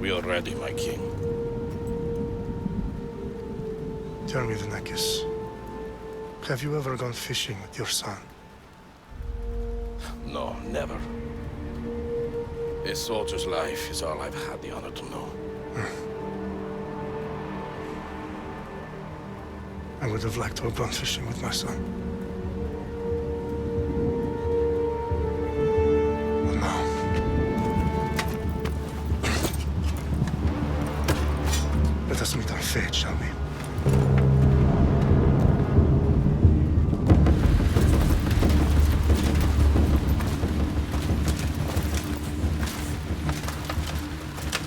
We are ready, my king. Tell me, the Nekis. Have you ever gone fishing with your son? No, never. A soldier's life is all I've had the honor to know. I would have liked to have gone fishing with my son. But no. Let us meet on fate, shall we?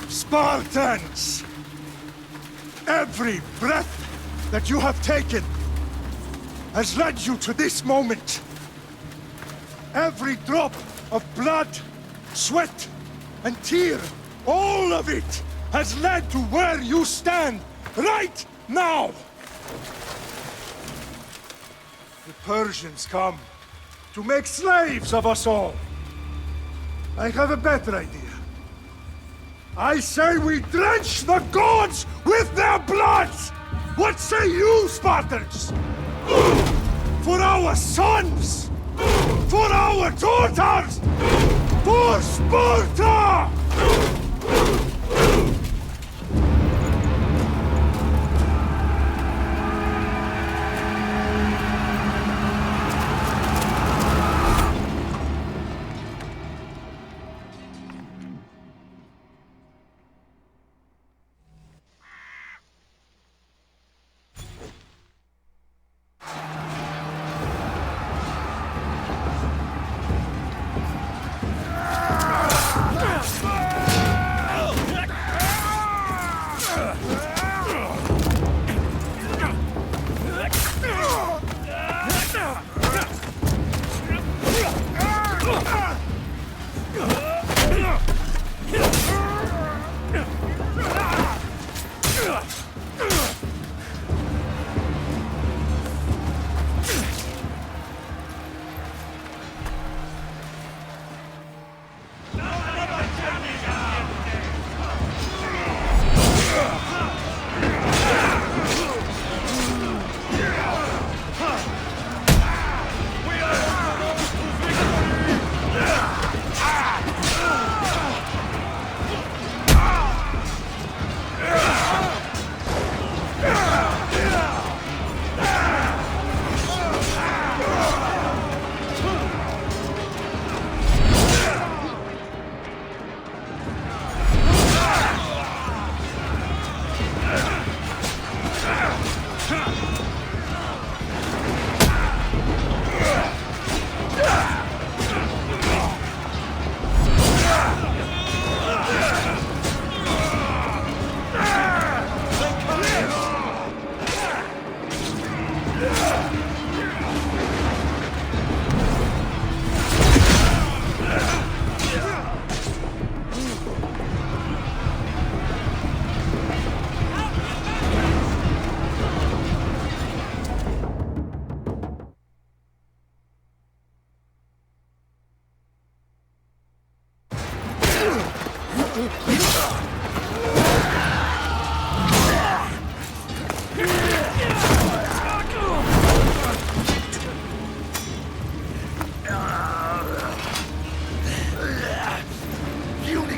Spartans! Every breath that you have taken has led you to this moment. Every drop of blood, sweat, and tear, all of it has led to where you stand right now. The Persians come to make slaves of us all. I have a better idea. I say we drench the gods with their blood! What say you, Spartans? For our sons! For our daughters! For Sparta!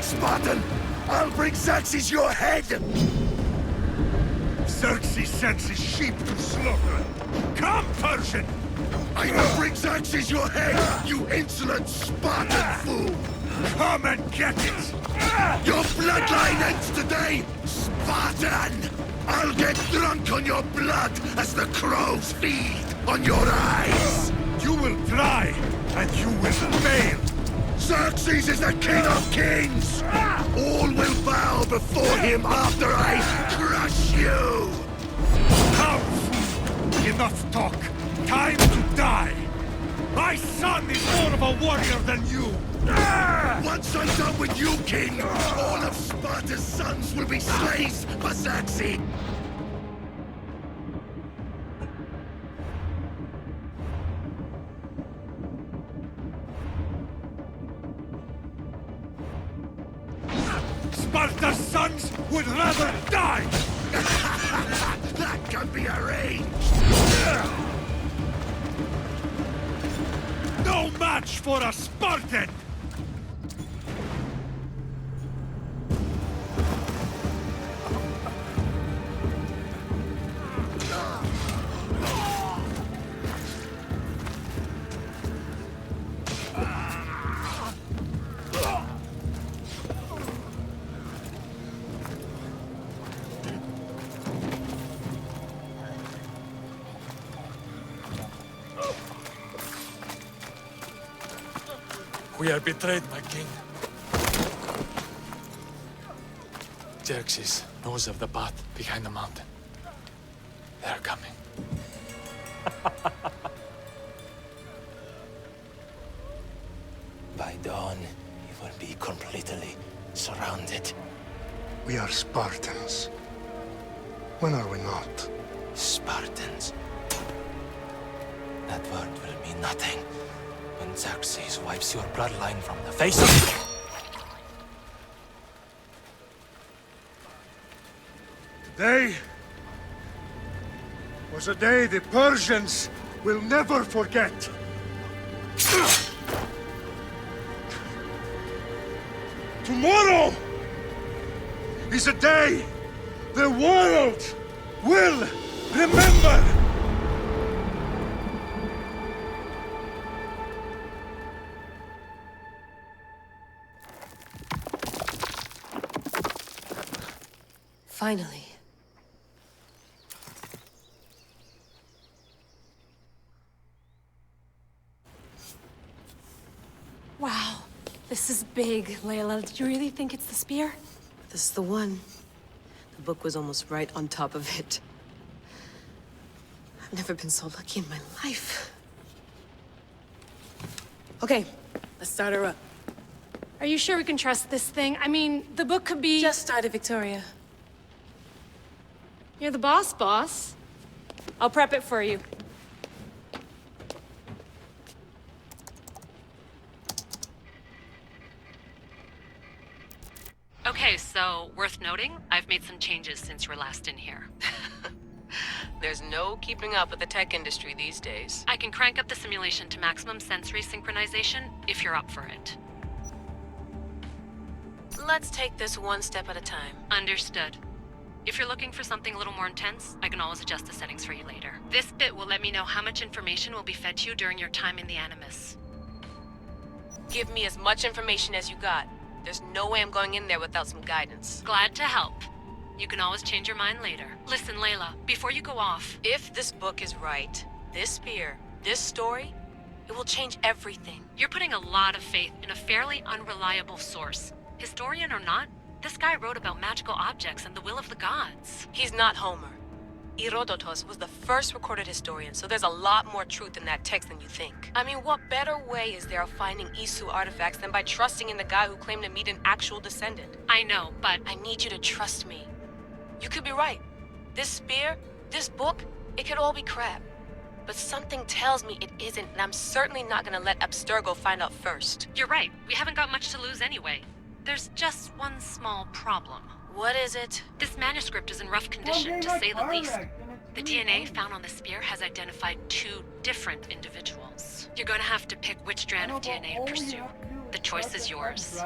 Spartan! I'll bring Xerxes your head! Xerxes sends his sheep to slaughter. Come, Persian! I will bring Xerxes your head, you insolent Spartan fool! Come and get it! Your bloodline ends today, Spartan! I'll get drunk on your blood as the crows feed on your eyes! You will try, and you will fail! Xerxes is the king of kings! All will bow before him after I crush you! Now, fool! Enough talk! Time to die! My son is more of a warrior than you! Once I'm done with you, king, all of Sparta's sons will be slaves for Xerxes! Sparta's sons would rather die! That can be arranged! No match for a Spartan! We are betrayed, my king. Xerxes knows of the path behind the mountain. They're coming. By dawn, you will be completely surrounded. We are Spartans. When are we not? Spartans. That word will mean nothing when Xerxes wipes your bloodline from the face of... Today was a day the Persians will never forget. Tomorrow is a day the world will remember. Finally. Wow, this is big, Layla. Did you really think it's the spear? This is the one. The book was almost right on top of it. I've never been so lucky in my life. Okay, let's start her up. Are you sure we can trust this thing? I mean, the book could be... Just started, Victoria. You're the boss. I'll prep it for you. Okay, so worth noting, I've made some changes since you were last in here. There's no keeping up with the tech industry these days. I can crank up the simulation to maximum sensory synchronization if you're up for it. Let's take this one step at a time. Understood. If you're looking for something a little more intense, I can always adjust the settings for you later. This bit will let me know how much information will be fed to you during your time in the Animus. Give me as much information as you got. There's no way I'm going in there without some guidance. Glad to help. You can always change your mind later. Listen, Layla, before you go off... If this book is right, this spear, this story, it will change everything. You're putting a lot of faith in a fairly unreliable source. Historian or not, this guy wrote about magical objects and the will of the gods. He's not Homer. Herodotus was the first recorded historian, so there's a lot more truth in that text than you think. I mean, what better way is there of finding Isu artifacts than by trusting in the guy who claimed to meet an actual descendant? I know, but... I need you to trust me. You could be right. This spear, this book, it could all be crap. But something tells me it isn't, and I'm certainly not gonna let Abstergo find out first. You're right. We haven't got much to lose anyway. There's just one small problem. What is it? This manuscript is in rough condition, to say the least. The DNA found on the spear has identified 2 different individuals. You're gonna have to pick which strand of DNA to pursue. The choice is yours.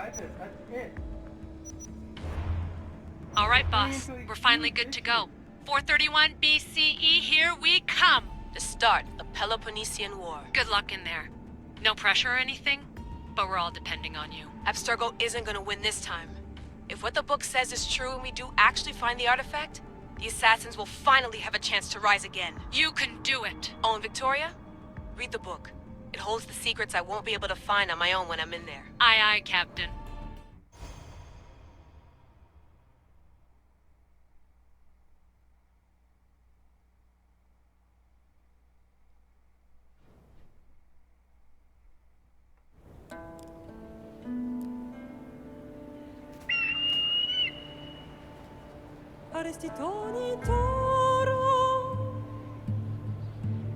All right, boss. We're finally good to go. 431 BCE, here we come! The start of Peloponnesian War. Good luck in there. No pressure or anything, but we're all depending on you. Abstergo isn't gonna win this time. If what the book says is true and we do actually find the artifact, the assassins will finally have a chance to rise again. You can do it! Oh, and Victoria? Read the book. It holds the secrets I won't be able to find on my own when I'm in there. Aye, aye, Captain. Arestitoni toro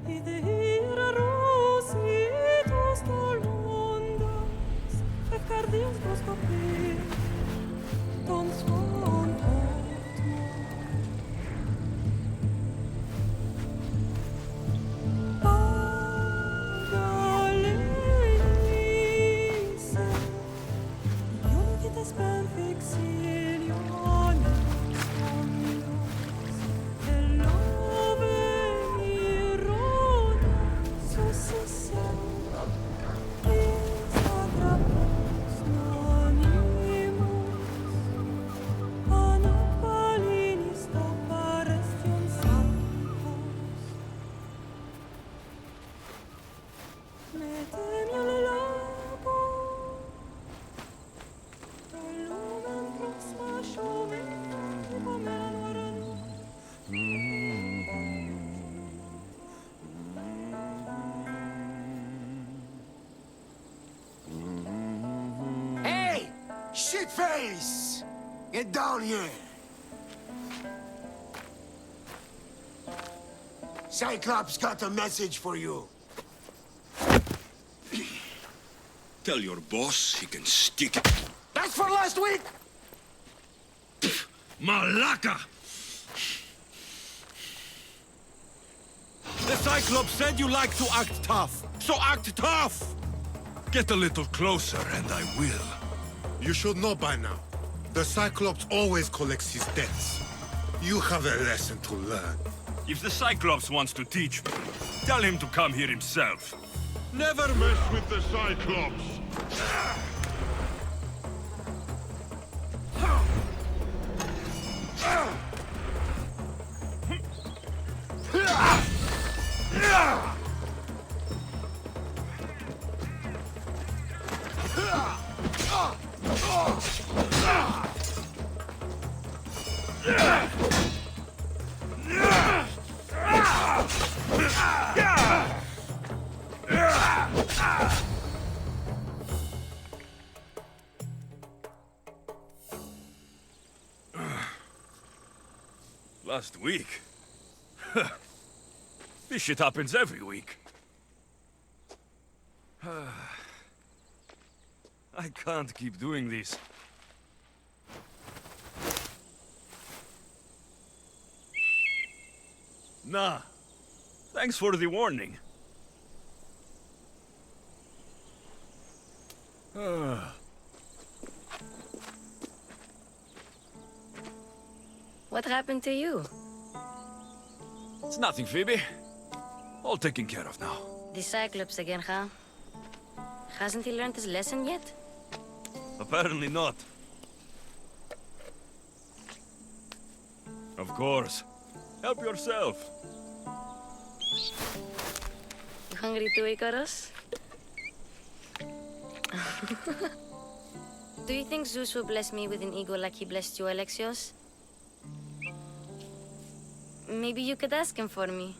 Idehira rositos tolondas Efcardios proscopir Ton Shitface! Get down here! Cyclops got a message for you. Tell your boss he can stick it. That's for last week! Malaka! The Cyclops said you like to act tough, so act tough! Get a little closer and I will. You should know by now. The Cyclops always collects his debts. You have a lesson to learn. If the Cyclops wants to teach me, tell him to come here himself. Never mess with the Cyclops! Last week? This shit happens every week. I can't keep doing this. Nah. Thanks for the warning. What happened to you? It's nothing, Phoebe. All taken care of now. The Cyclops again, huh? Hasn't he learned his lesson yet? Apparently not. Of course. Help yourself. You hungry too, Icarus? Do you think Zeus will bless me with an ego like he blessed you, Alexios? Maybe you could ask him for me.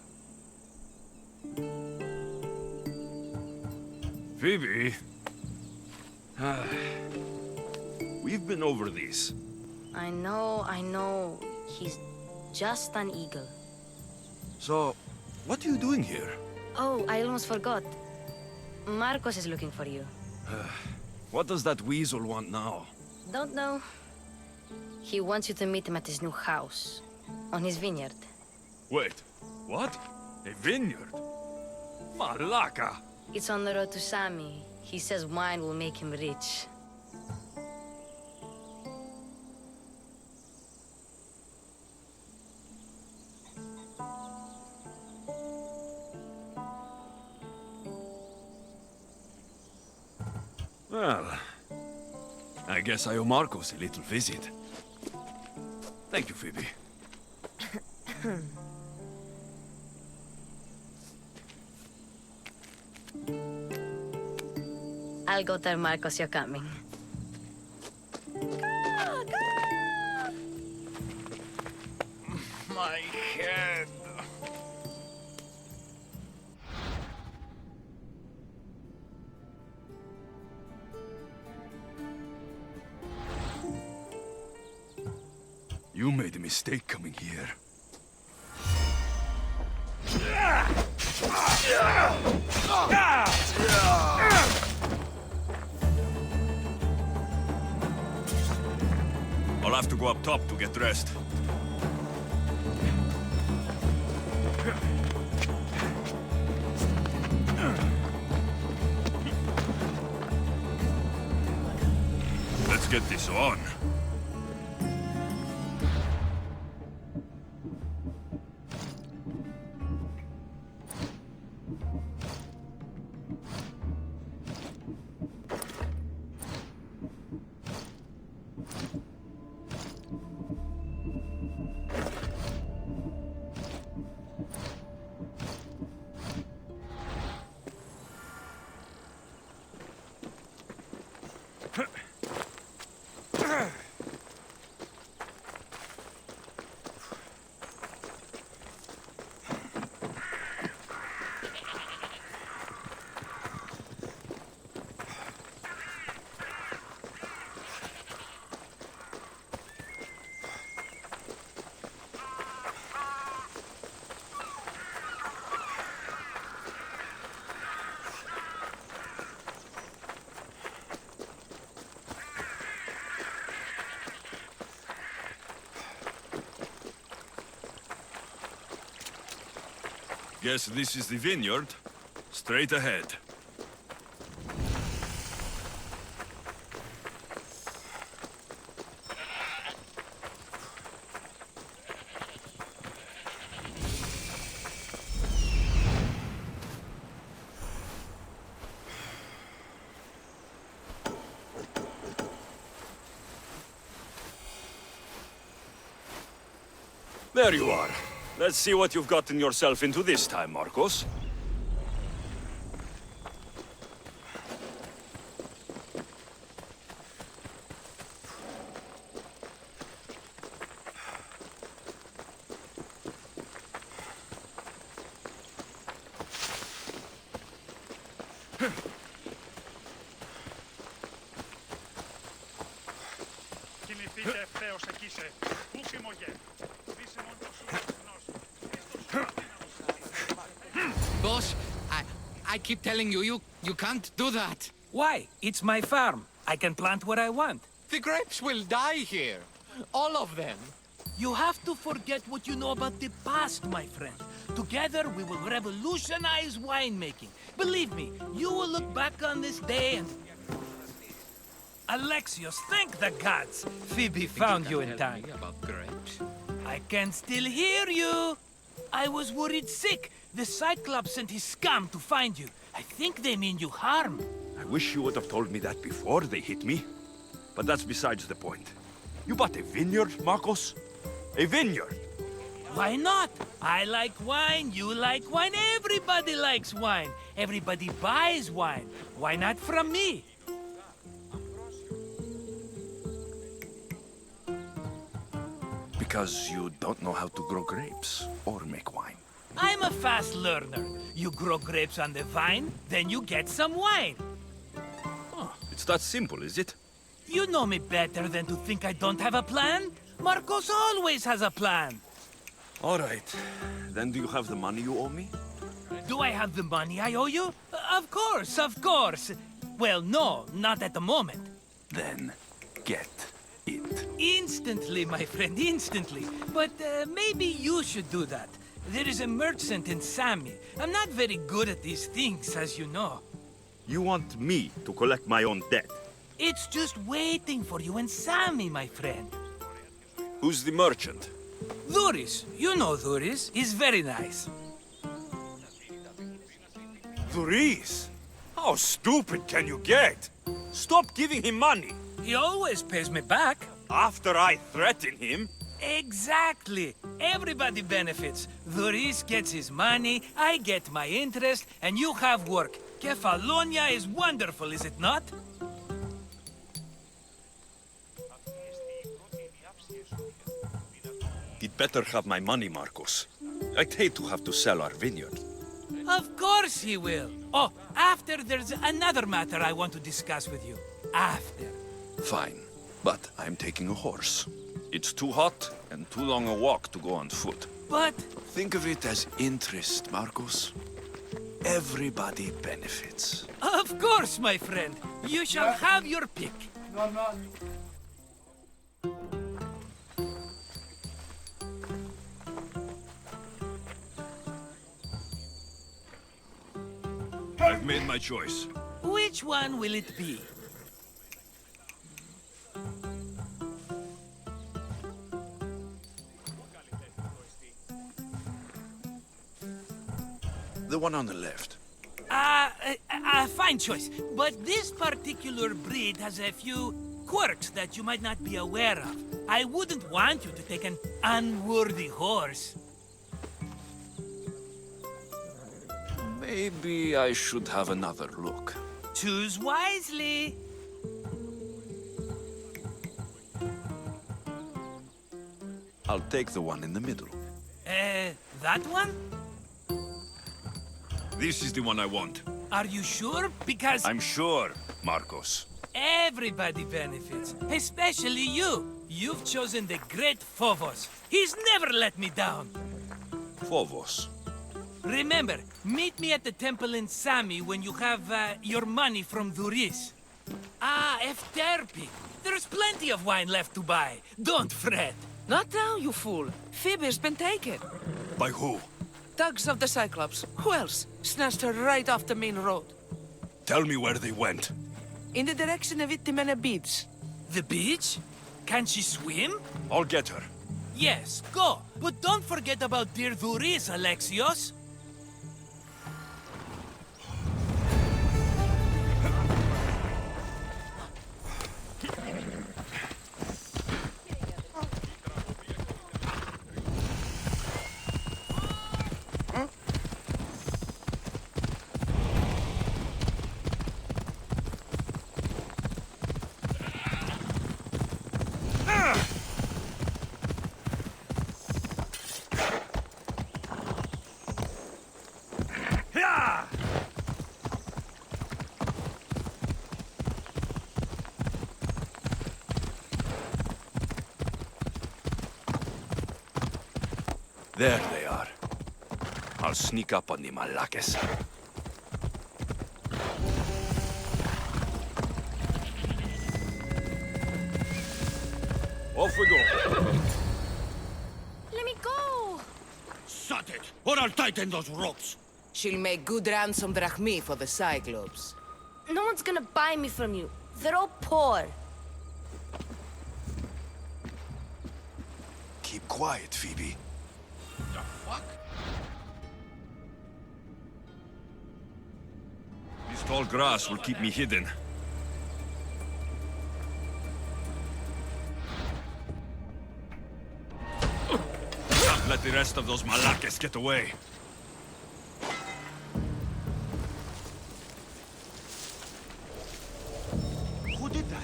Phoebe. We've been over this. I know. He's just an eagle. So, what are you doing here? Oh, I almost forgot. Marcos is looking for you. What does that weasel want now? Don't know. He wants you to meet him at his new house. On his vineyard. Wait, what? A vineyard? Malaka! It's on the road to Sami. He says wine will make him rich. Well, I guess I owe Marcos a little visit. Thank you, Phoebe. I'll go tell Marcos you're coming. My head. You made a mistake coming here. I'll have to go up top to get dressed. Let's get this on. Guess this is the vineyard. Straight ahead. There you are. Let's see what you've gotten yourself into this time, Marcos. Boss, I keep telling you, you can't do that. Why? It's my farm. I can plant what I want. The grapes will die here. All of them. You have to forget what you know about the past, my friend. Together, we will revolutionize winemaking. Believe me, you will look back on this day and... Alexios, thank the gods! Phoebe found you in time. About grapes? I can still hear you! I was worried sick. The Cyclops sent his scum to find you. I think they mean you harm. I wish you would have told me that before they hit me. But that's besides the point. You bought a vineyard, Marcos? A vineyard? Why not? I like wine, you like wine, everybody likes wine. Everybody buys wine. Why not from me? Because you don't know how to grow grapes or make wine. I'm a fast learner. You grow grapes on the vine, then you get some wine. Oh, it's that simple, is it? You know me better than to think I don't have a plan. Marcos always has a plan. All right. Then do you have the money you owe me? Do I have the money I owe you? Of course, of course. Well, no, not at the moment. Then get it. Instantly, my friend, instantly. But maybe you should do that. There is a merchant in Sami. I'm not very good at these things, as you know. You want me to collect my own debt? It's just waiting for you in Sami, my friend. Who's the merchant? Dhuris. You know Dhuris. He's very nice. Dhuris? How stupid can you get? Stop giving him money. He always pays me back. After I threaten him? Exactly. Everybody benefits. Dhuris gets his money, I get my interest, and you have work. Kefalonia is wonderful, is it not? He'd better have my money, Marcos. I'd hate to have to sell our vineyard. Of course he will. Oh, after there's another matter I want to discuss with you. After. Fine, but I'm taking a horse. It's too hot and too long a walk to go on foot. But... Think of it as interest, Marcos. Everybody benefits. Of course, my friend. You shall have your pick. I've made my choice. Which one will it be? The one on the left. Fine choice. But this particular breed has a few quirks that you might not be aware of. I wouldn't want you to take an unworthy horse. Maybe I should have another look. Choose wisely. I'll take the one in the middle. That one? This is the one I want. Are you sure? Because... I'm sure, Marcos. Everybody benefits, especially you. You've chosen the great Phobos. He's never let me down. Phobos? Remember, meet me at the temple in Sami when you have your money from Dhuris. Ah, Efterpi. There's plenty of wine left to buy. Don't fret. Not now, you fool. Phoebe's been taken. By who? Thugs of the Cyclops. Who else? Snatched her right off the main road. Tell me where they went. In the direction of Itimena Beach. The beach? Can she swim? I'll get her. Yes, go. But don't forget about dear Duris, Alexios. There they are. I'll sneak up on the Malakes. Off we go. Let me go! Shut it, or I'll tighten those ropes. She'll make good ransom drachmi for the Cyclops. No one's gonna buy me from you. They're all poor. Keep quiet, Phoebe. The fuck? This tall grass will keep me hidden. Let the rest of those Malakes get away. Who did that?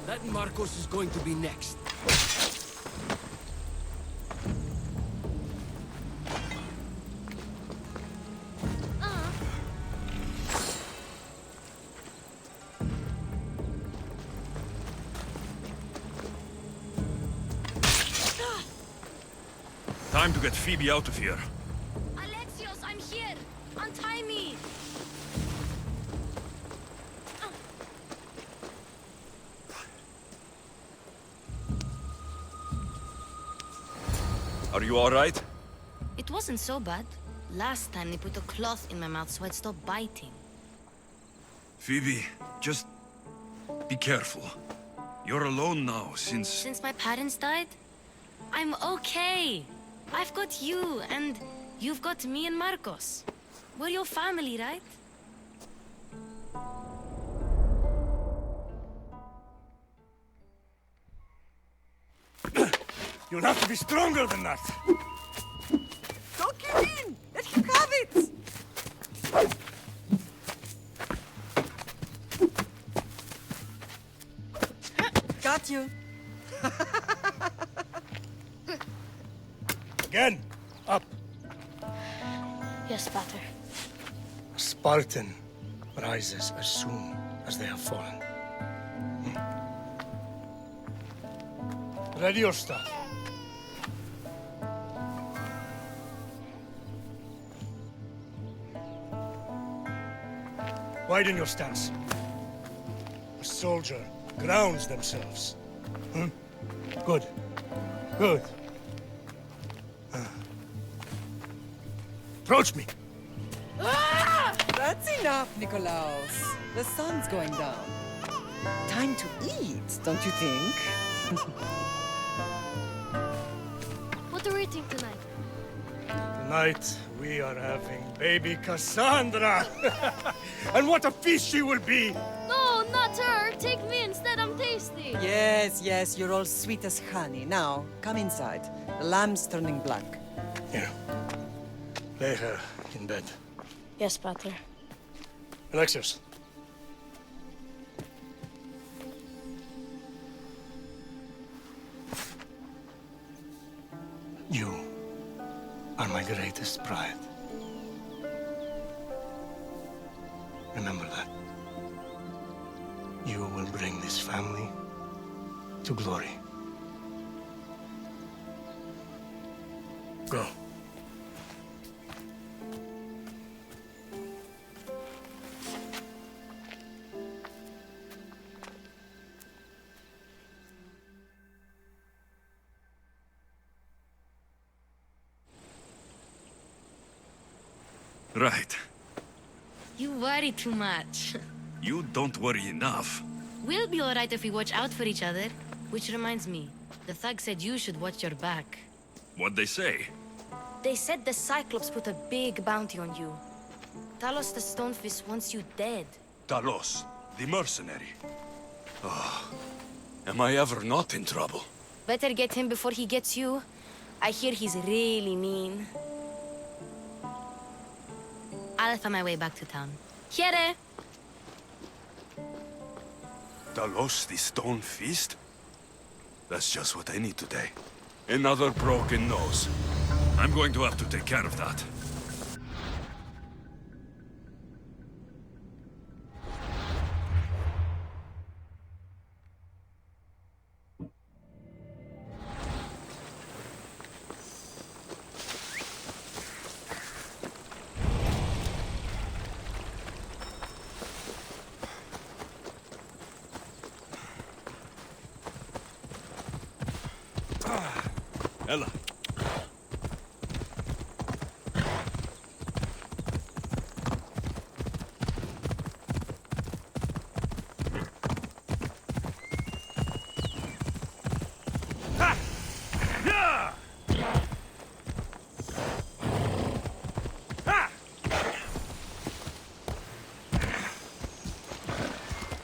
That Marcos is going to be next. Time to get Phoebe out of here. Alexios, I'm here! Untie me! Are you all right? It wasn't so bad. Last time they put a cloth in my mouth so I'd stop biting. Phoebe, just be careful. You're alone now since... Since my parents died? I'm okay. I've got you, and you've got me and Marcos. We're your family, right? You'll have to be stronger than that. Don't give in! Let him have it! Got you. Again, up. Yes, Pater. A Spartan rises as soon as they have fallen. Ready your stuff. Widen your stance. A soldier grounds themselves. Good. Good. Approach me. That's enough, Nikolaos. The sun's going down. Time to eat, don't you think? What are we eating tonight? Tonight, we are having baby Cassandra. And what a feast she will be! No, not her! Take me instead, I'm tasty! Yes, yes, you're all sweet as honey. Now, come inside. The lamb's turning black. Here. Lay her in bed. Yes, Pater. Alexios. You are my greatest pride. Remember that. You will bring this family to glory. Go. Right. You worry too much. You don't worry enough. We'll be alright if we watch out for each other. Which reminds me, the thug said you should watch your back. What'd they say? They said the Cyclops put a big bounty on you. Talos the Stonefist wants you dead. Talos, the mercenary. Oh, am I ever not in trouble? Better get him before he gets you. I hear he's really mean. I'll find my way back to town. Here! Talos, the Stone Fist? That's just what I need today. Another broken nose. I'm going to have to take care of that. Ella.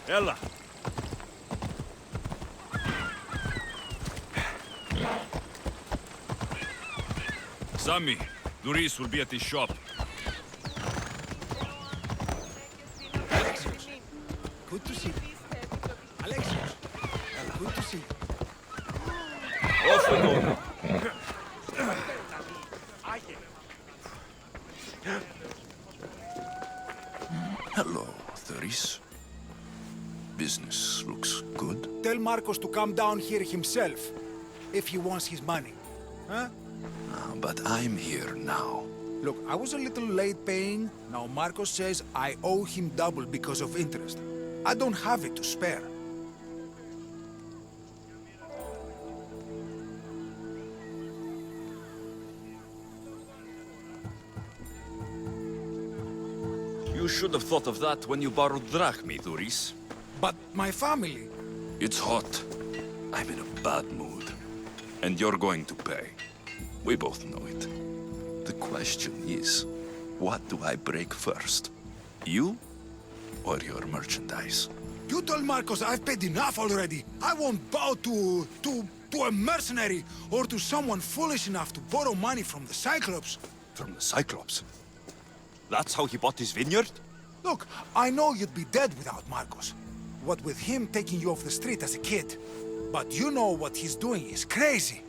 Ella. Sammy, Luis will be at his shop. Alexios, good to see you. Alexios, good to see you. Off we go. Hello, Luis. Business looks good. Tell Marcos to come down here himself, if he wants his money. Huh? But I'm here now. Look, I was a little late paying. Now Marcos says I owe him double because of interest. I don't have it to spare. You should have thought of that when you borrowed drachmi, Luis. But my family... It's hot. I'm in a bad mood. And you're going to pay. We both know it. The question is, what do I break first? You or your merchandise? You told Marcos I've paid enough already. I won't bow to a mercenary or to someone foolish enough to borrow money from the Cyclops. From the Cyclops? That's how he bought his vineyard? Look, I know you'd be dead without Marcos. What with him taking you off the street as a kid. But you know what he's doing is crazy.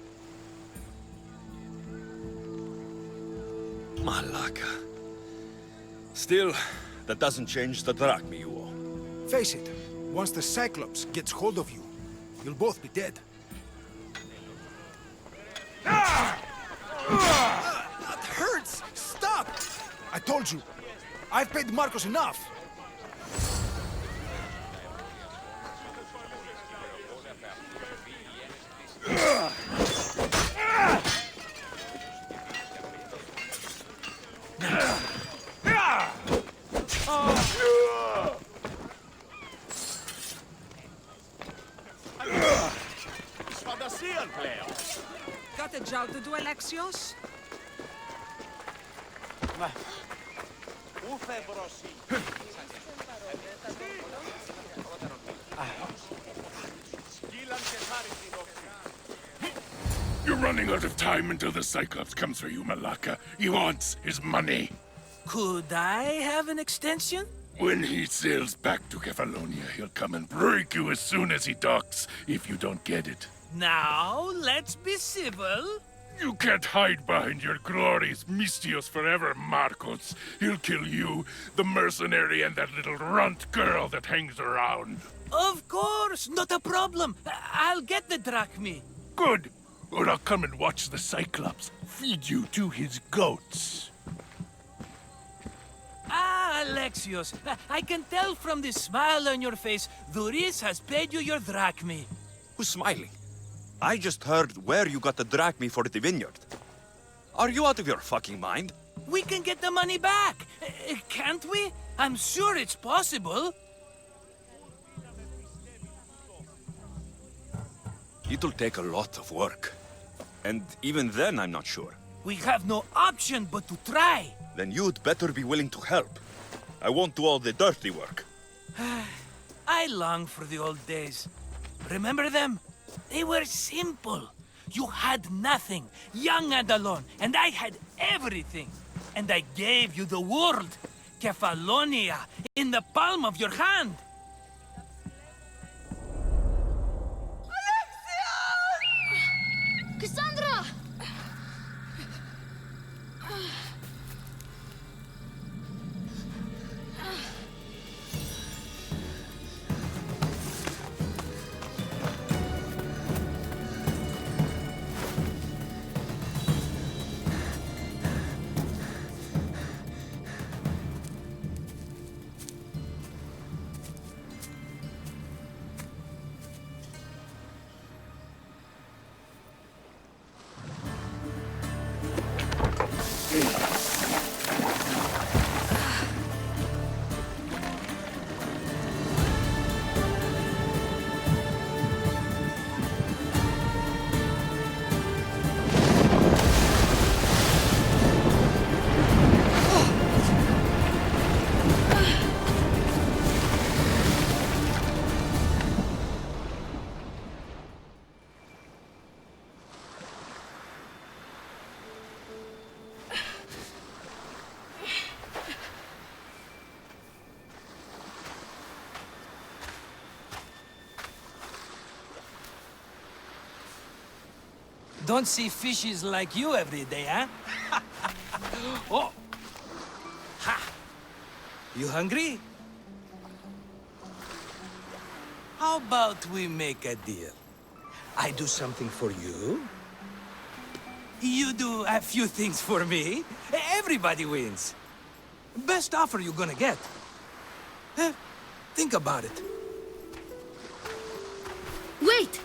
Malaka. Still, that doesn't change the drachmi you owe. Face it, once the Cyclops gets hold of you, you'll both be dead. That hurts! Stop! I told you, I've paid Marcos enough. Got a job to do, Alexios? You're running out of time until the Cyclops comes for you, Malaka. He wants his money. Could I have an extension? When he sails back to Kefalonia, he'll come and break you as soon as he docks, if you don't get it. Now, let's be civil. You can't hide behind your glories, Mistios forever, Marcos. He'll kill you, the mercenary, and that little runt girl that hangs around. Of course, not a problem. I'll get the drachmi. Good. or I'll come and watch the Cyclops feed you to his goats. Ah, Alexios, I can tell from the smile on your face, Duris has paid you your drachmi. Who's smiling? I just heard where you got the drachmi for the vineyard. Are you out of your fucking mind? We can get the money back, can't we? I'm sure it's possible. It'll take a lot of work. And even then, I'm not sure. We have no option but to try. Then you'd better be willing to help. I won't do all the dirty work. I long for the old days. Remember them? They were simple. You had nothing, young and alone, and I had everything. And I gave you the world, Kefalonia, in the palm of your hand. Cassandra! Don't see fishes like you every day, huh? Oh! Ha! You hungry? How about we make a deal? I do something for you. You do a few things for me. Everybody wins. Best offer you're gonna get. Think about it. Wait!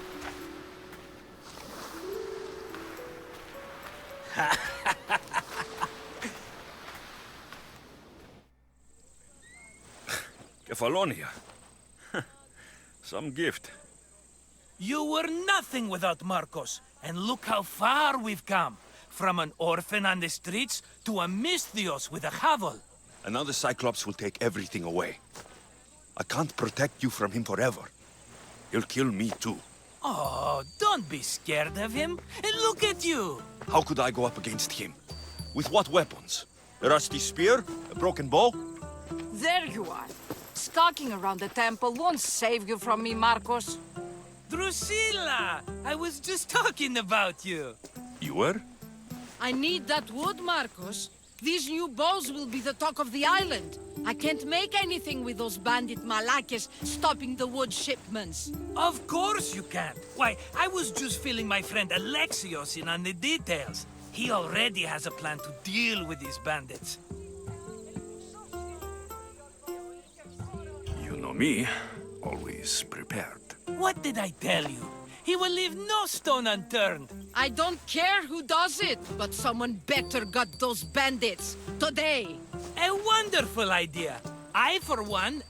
Kefalonia. Some gift. You were nothing without Marcos, and look how far we've come. From an orphan on the streets to a Misthios with a hovel. And now the Cyclops will take everything away. I can't protect you from him forever. He'll kill me too. Oh, don't be scared of him. And look at you. How could I go up against him? With what weapons? A rusty spear? A broken bow? There you are. Stalking around the temple won't save you from me, Marcos. Drusilla! I was just talking about you. You were? I need that wood, Marcos. These new bows will be the talk of the island. I can't make anything with those bandit malakes stopping the wood shipments. Of course you can't. Why, I was just filling my friend Alexios in on the details. He already has a plan to deal with these bandits. You know me, always prepared. What did I tell you? He will leave no stone unturned. I don't care who does it, but someone better got those bandits. Today. A wonderful idea. I, for one,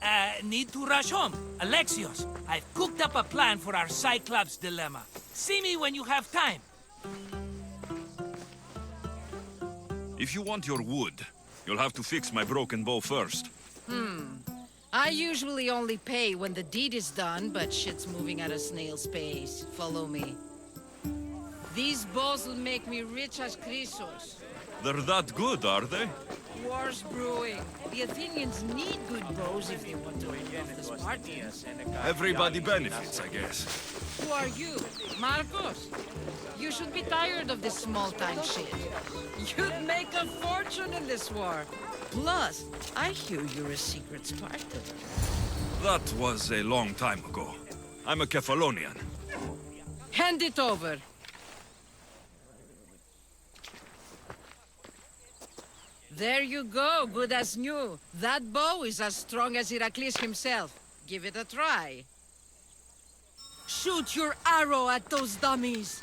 need to rush home. Alexios, I've cooked up a plan for our Cyclops dilemma. See me when you have time. If you want your wood, you'll have to fix my broken bow first. I usually only pay when the deed is done, but shit's moving at a snail's pace. Follow me. These bows will make me rich as Chrysos. They're that good, are they? War's brewing. The Athenians need good bows if they want to rid off the Spartans. Everybody benefits, I guess. Who are you? Marcos? You should be tired of this small-time shit. You'd make a fortune in this war. Plus, I hear you're a secret Spartan. That was a long time ago. I'm a Kefalonian. Hand it over. There you go, good as new. That bow is as strong as Heracles himself. Give it a try. Shoot your arrow at those dummies!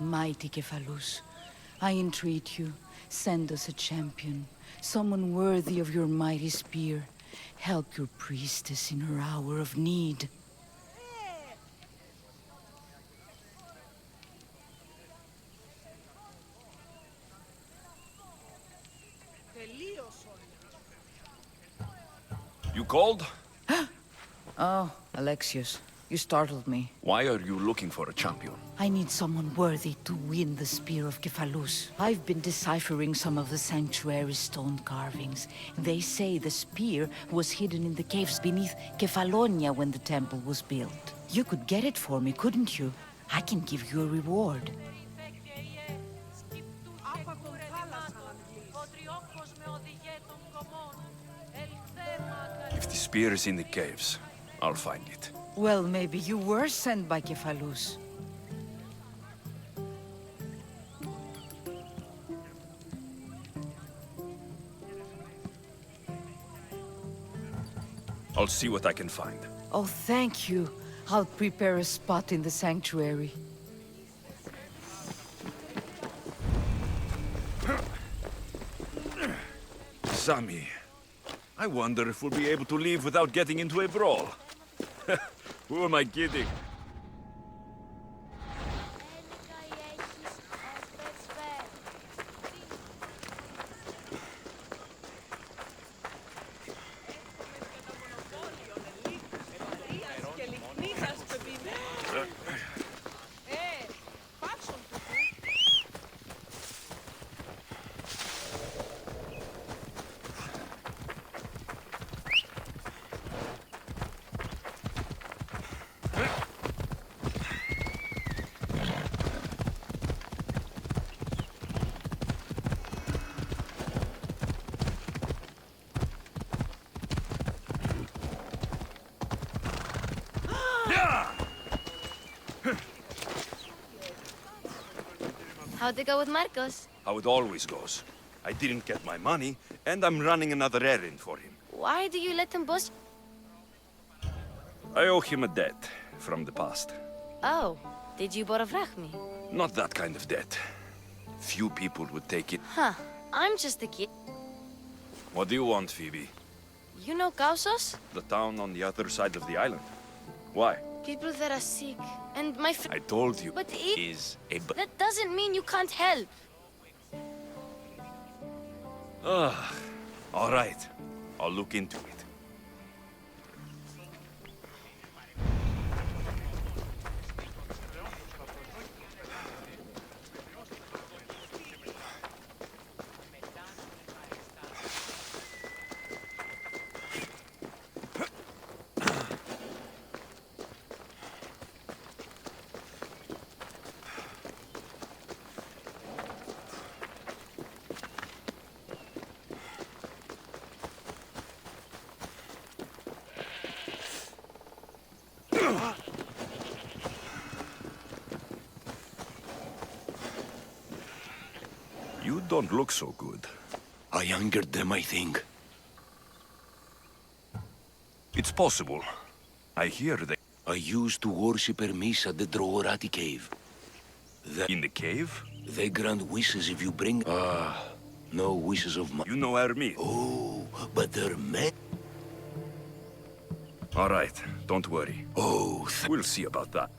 Mighty Cephalus, I entreat you, send us a champion, someone worthy of your mighty spear. Help your priestess in her hour of need. You called? Oh, Alexius, you startled me. Why are you looking for a champion? I need someone worthy to win the Spear of Cephalus. I've been deciphering some of the sanctuary's stone carvings. They say the spear was hidden in the caves beneath Kefalonia when the temple was built. You could get it for me, couldn't you? I can give you a reward. If the spear is in the caves, I'll find it. Well, maybe you were sent by Cephalus. I'll see what I can find. Oh, thank you. I'll prepare a spot in the sanctuary. Sammy, I wonder if we'll be able to leave without getting into a brawl. Who am I kidding? How'd it go with Marcos? How it always goes. I didn't get my money, and I'm running another errand for him. Why do you let him bust? I owe him a debt from the past. Oh, did you boravrach me? Not that kind of debt. Few people would take it. Huh, I'm just a kid. What do you want, Phoebe? You know Kausos? The town on the other side of the island. Why? People that are sick, and my friend. I told you, But is a... that doesn't mean you can't help. All right. I'll look into it. You don't look so good. I angered them, I think. It's possible. I hear they... I used to worship Hermes at the Droorati cave. In the cave? They grant wishes if you bring... no wishes of my... You know Hermes? Oh, but they're men. All right, don't worry. Oh, we'll see about that.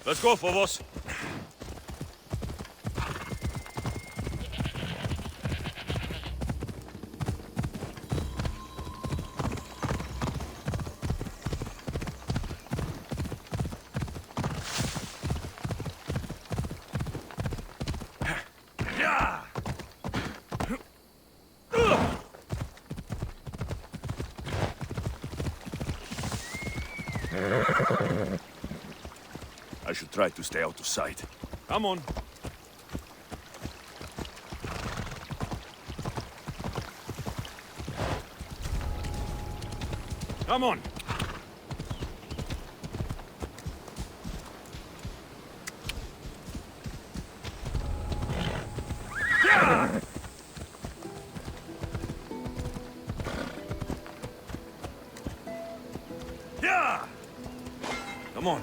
Let's go, Phobos. I should try to stay out of sight. Come on. Come on. Yeah! Yeah! Come on.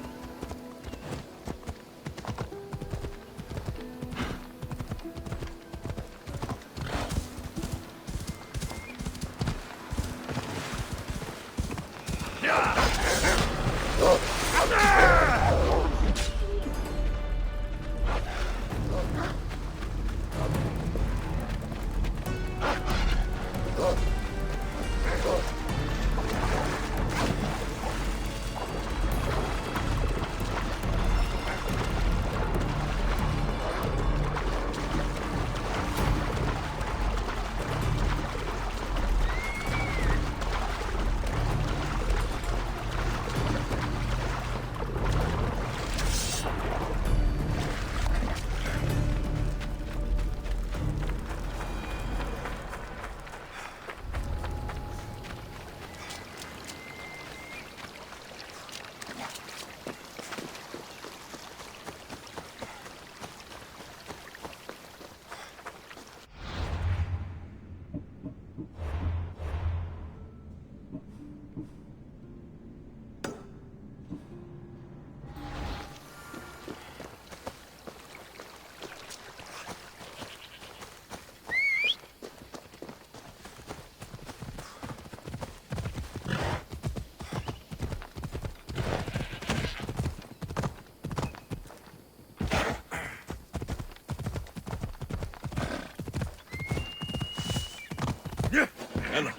Ella.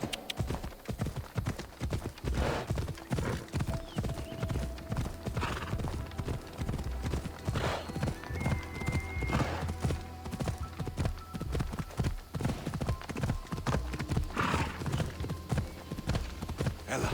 Ella.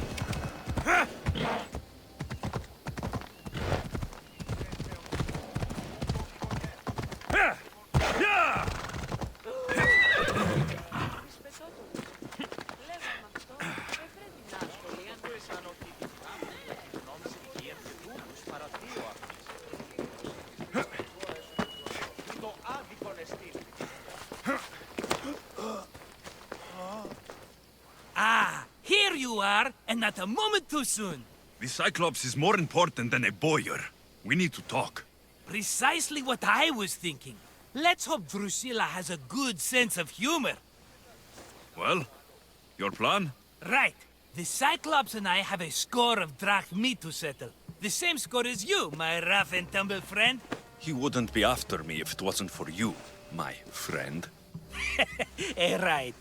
Ah, here you are, and not a moment too soon. The Cyclops is more important than a boyar. We need to talk. Precisely what I was thinking. Let's hope Drusilla has a good sense of humor. Well, your plan? Right. The Cyclops and I have a score of drachmi to settle. The same score as you, my rough and tumble friend. He wouldn't be after me if it wasn't for you, my friend. Right.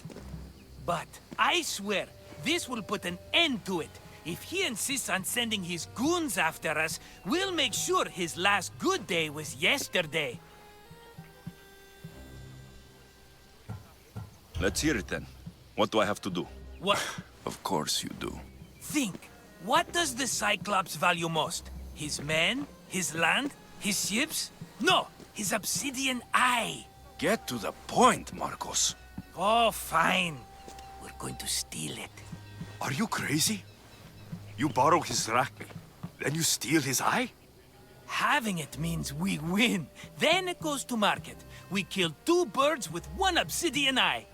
But I swear, this will put an end to it. If he insists on sending his goons after us, we'll make sure his last good day was yesterday. Let's hear it then. What do I have to do? What? Of course you do. Think. What does the Cyclops value most? His men? His land? His ships? No, his obsidian eye. Get to the point, Marcos. Oh, fine. We're going to steal it. Are you crazy? You borrow his drachmi, then you steal his eye? Having it means we win. Then it goes to market. We kill 2 birds with 1 obsidian eye.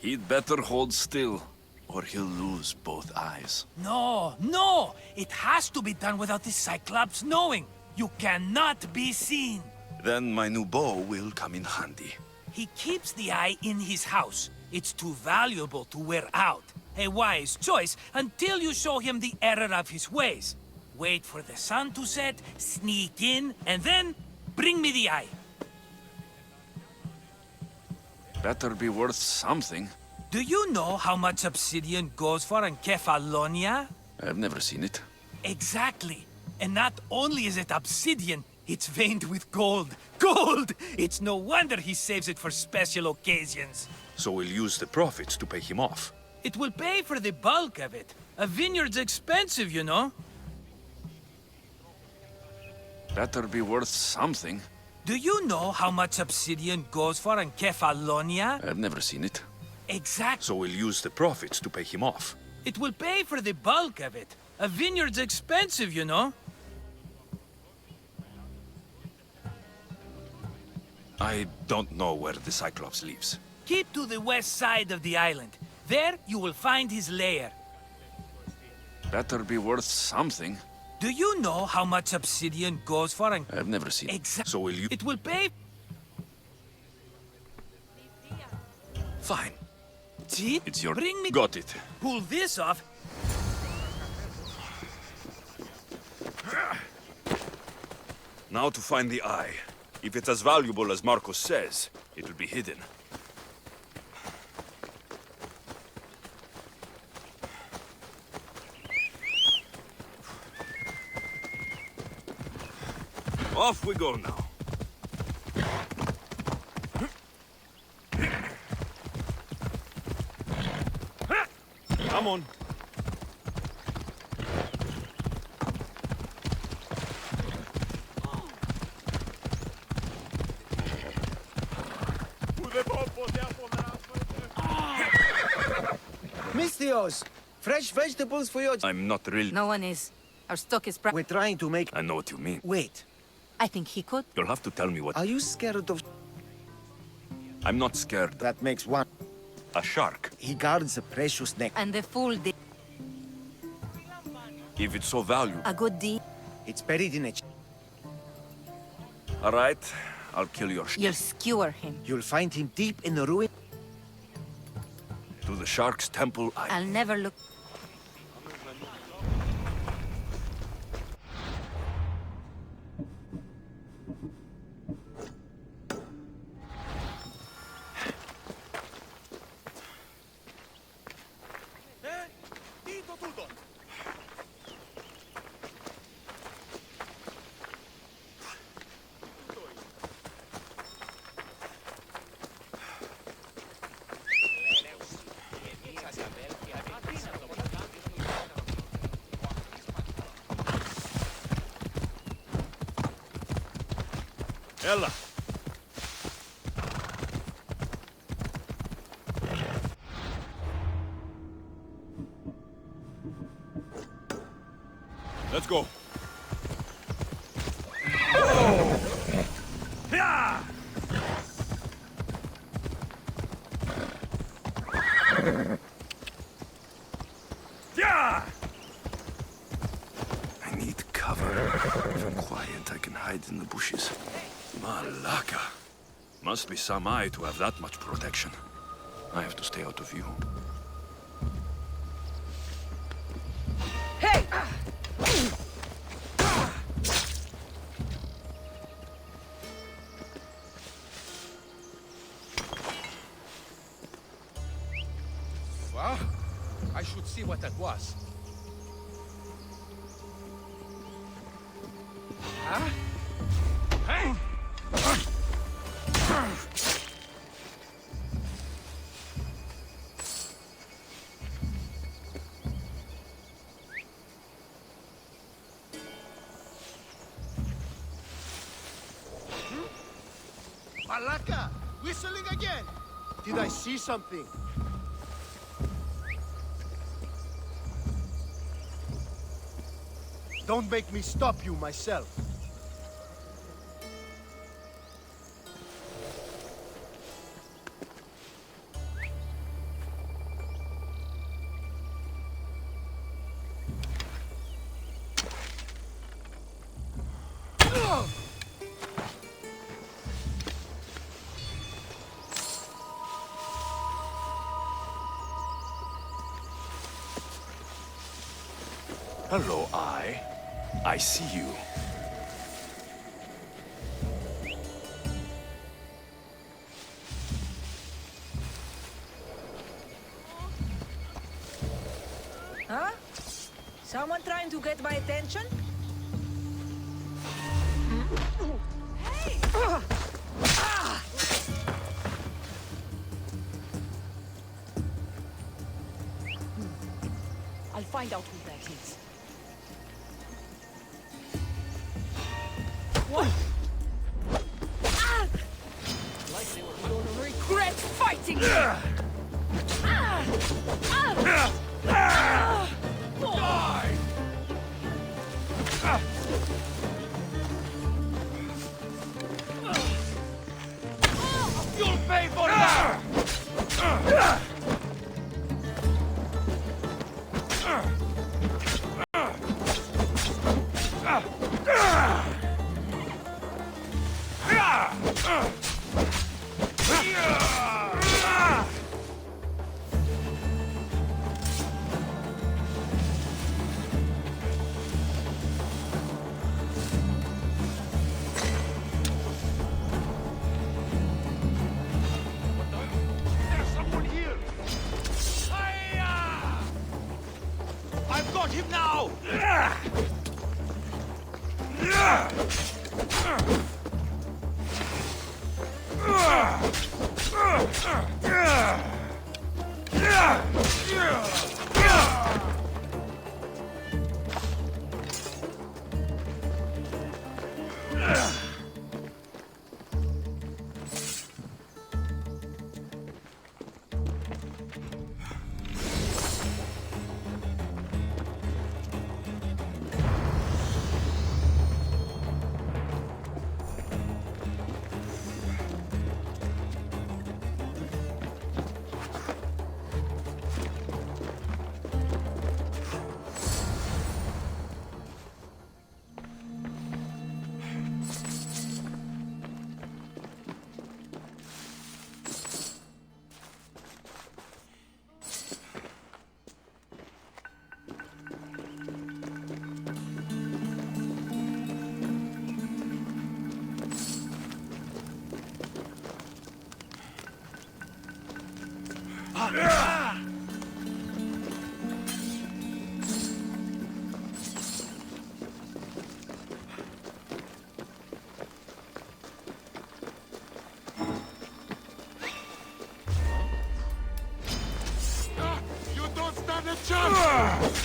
He'd better hold still, or he'll lose both eyes. No, no! It has to be done without the Cyclops knowing. You cannot be seen. Then my new bow will come in handy. He keeps the eye in his house. It's too valuable to wear out. A wise choice until you show him the error of his ways. wait for the sun to set, sneak in, and then bring me the eye. Better be worth something. Do you know how much obsidian goes for in Kefalonia? I've never seen it. Exactly. And not only is it obsidian, it's veined with gold. Gold! It's no wonder he saves it for special occasions. So we'll use the profits to pay him off. It will pay for the bulk of it. A vineyard's expensive, you know. Better be worth something. Do you know how much obsidian goes for in Kefalonia? I've never seen it. Exactly. So we'll use the profits to pay him off. It will pay for the bulk of it. A vineyard's expensive, you know. I don't know where the Cyclops lives. Keep to the west side of the island. There you will find his lair. Better be worth something. Do you know how much obsidian goes for in... I've never seen it. Exactly. So will you... It will pay... Fine. See? It's your... Bring me... Got it. Pull this off. Now to find the eye. If it's as valuable as Marcos says, it will be hidden. Off we go now. Come on. Mistios! Fresh vegetables for your... I'm not really... No one is. Our stock is... We're trying to make... I know what you mean. Wait. I think he could. You'll have to tell me what... Are you scared of... I'm not scared. That makes one. A shark. He guards a precious neck. And the fool did. If it's so valuable... A good deed. It's buried in a... All right. I'll kill your... You'll skewer him. You'll find him deep in the ruin. To the shark's temple, I'll never look... Ella. Let's go. Yeah! Yeah! I need cover. If I'm quiet, I can hide in the bushes. Malaka. Must be some eye to have that much protection. I have to stay out of view. Hey! Well, I should see what that was. Huh? Hey! Malaka! Whistling again! Did I see something? Don't make me stop you myself. Hello, Eye. I see you. Huh? Someone trying to get my attention? Hey! I'll find out who that is. What? Like they were gonna regret fighting me! Die! You'll pay for that! There's someone here! I've got him now! You don't stand a chance!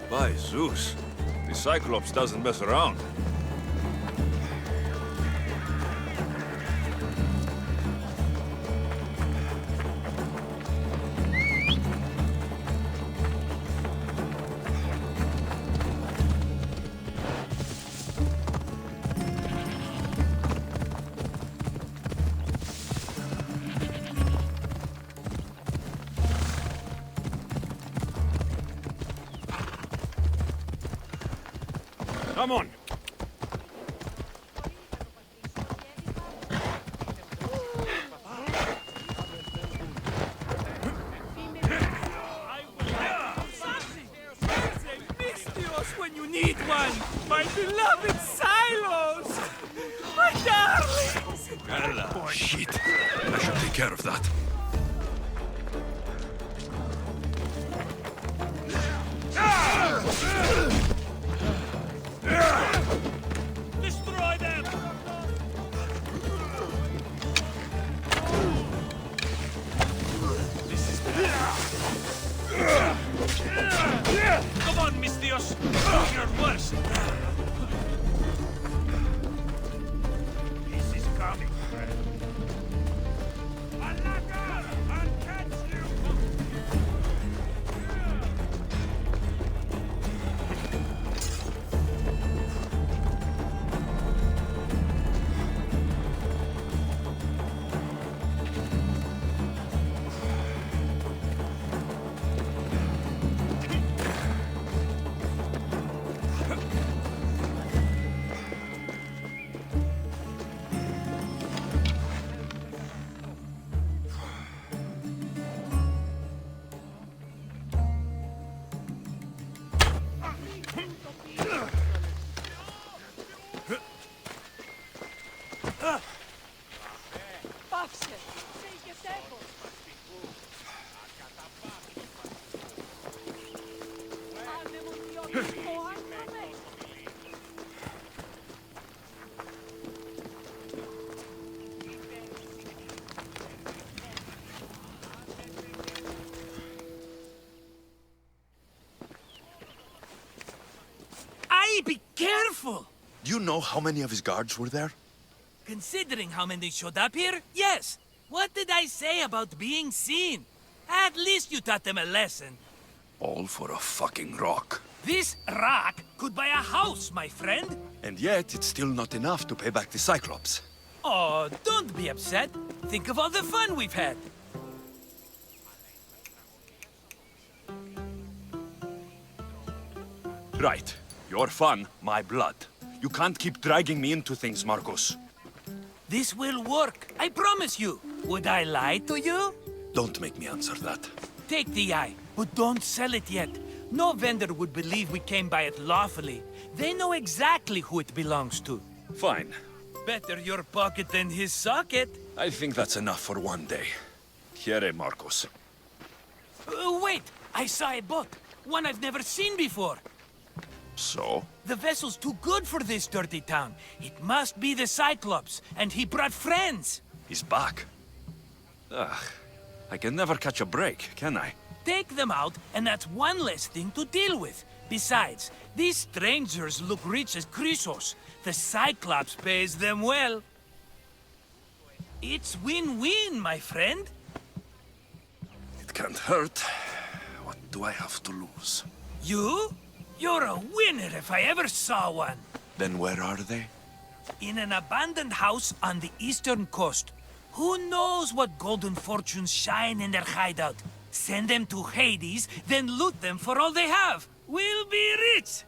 By Zeus, the Cyclops doesn't mess around. Come on. When you need one, my beloved silos! My darlings! Well, shit. I should take care of that. Destroy them! This is Come on, Mistios! Do your worst! This is coming, friend. Alaka! Do you know how many of his guards were there? Considering how many showed up here, yes. What did I say about being seen? At least you taught them a lesson. All for a fucking rock. This rock could buy a house, my friend. And yet, it's still not enough to pay back the Cyclops. Oh, don't be upset. Think of all the fun we've had. Right. Your fun, my blood. You can't keep dragging me into things, Marcos. This will work, I promise you. Would I lie to you? Don't make me answer that. Take the eye, but don't sell it yet. No vendor would believe we came by it lawfully. They know exactly who it belongs to. Fine. Better your pocket than his socket. I think that's enough for one day. Here, Marcos. Wait! I saw a boat. One I've never seen before. So? The vessel's too good for this dirty town. It must be the Cyclops, and he brought friends. He's back. Ugh. I can never catch a break, can I? Take them out, and that's one less thing to deal with. Besides, these strangers look rich as Chrysos. The Cyclops pays them well. It's win-win, my friend. It can't hurt. What do I have to lose? You? You're a winner if I ever saw one. Then where are they? In an abandoned house on the eastern coast. Who knows what golden fortunes shine in their hideout? Send them to Hades, then loot them for all they have. We'll be rich!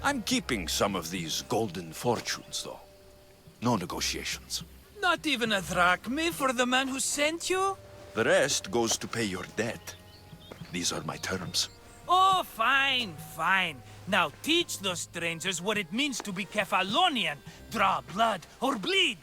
I'm keeping some of these golden fortunes, though. No negotiations. Not even a drachme for the man who sent you? The rest goes to pay your debt. These are my terms. Oh, fine, fine. Now teach those strangers what it means to be Kefalonian. Draw blood or bleed.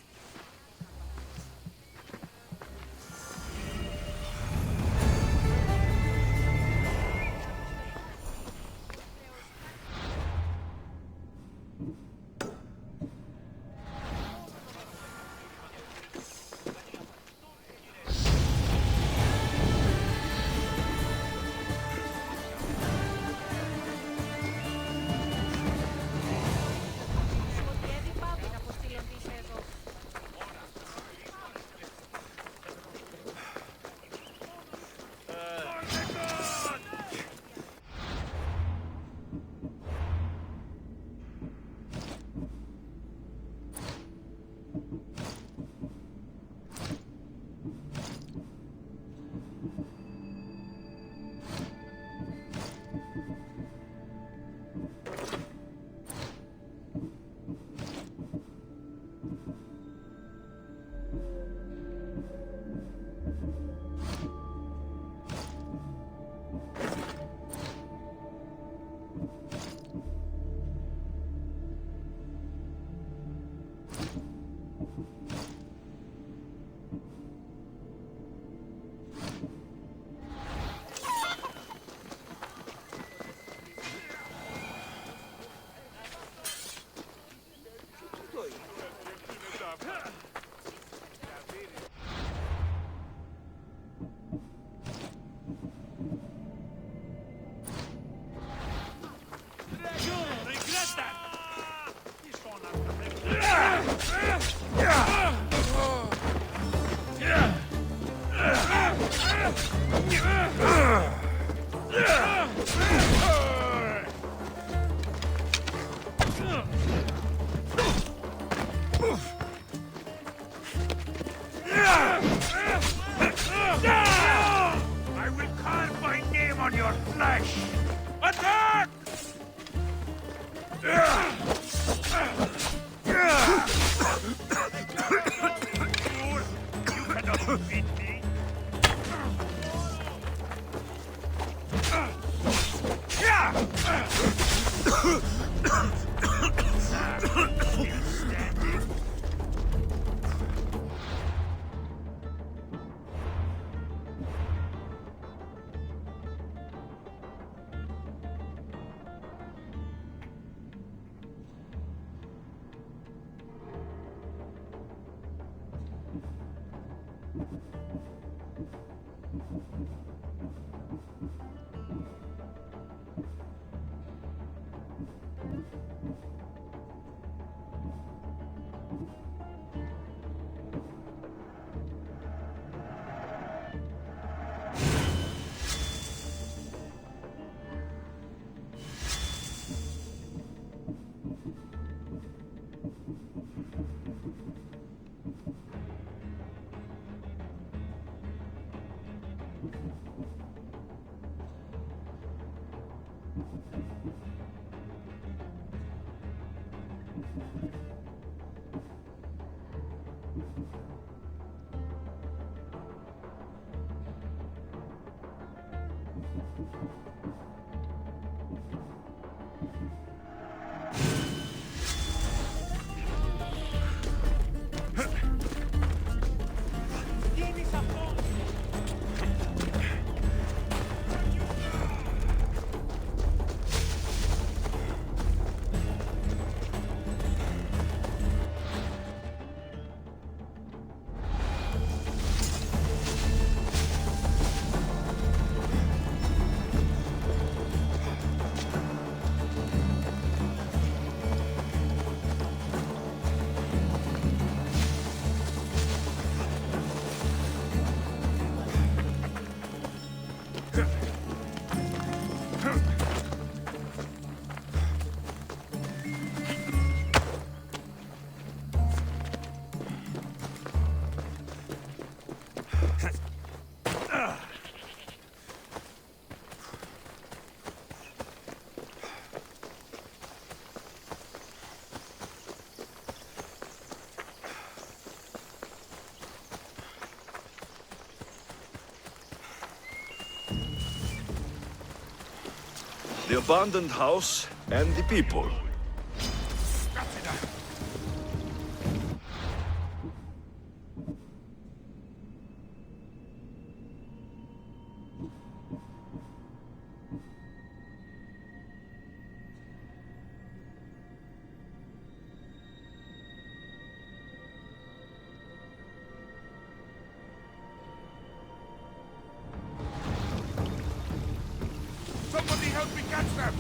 I will carve my name on your flesh! Attack! You cannot defeat me! The abandoned house and the people. Somebody help me catch them!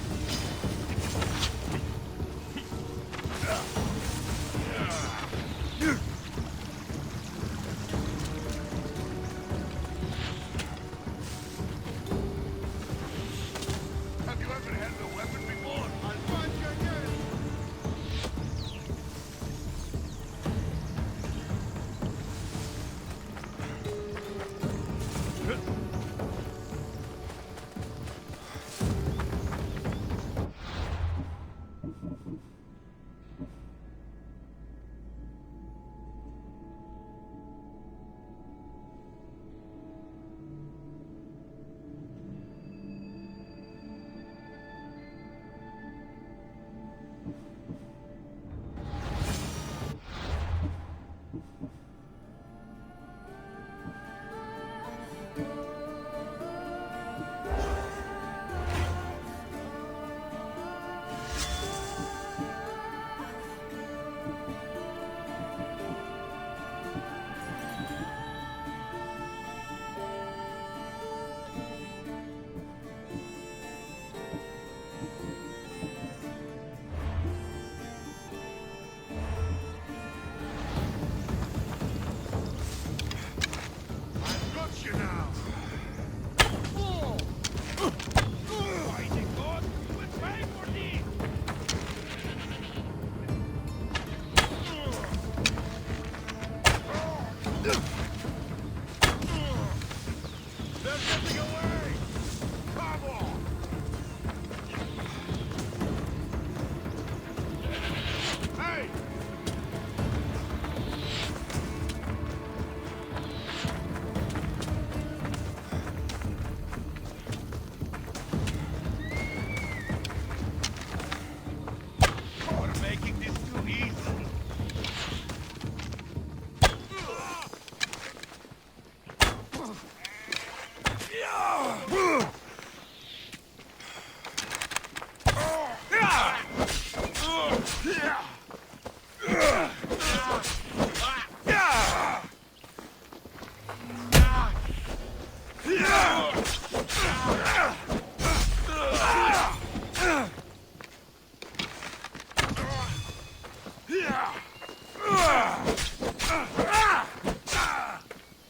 Have you ever held a weapon before? I'll find you again!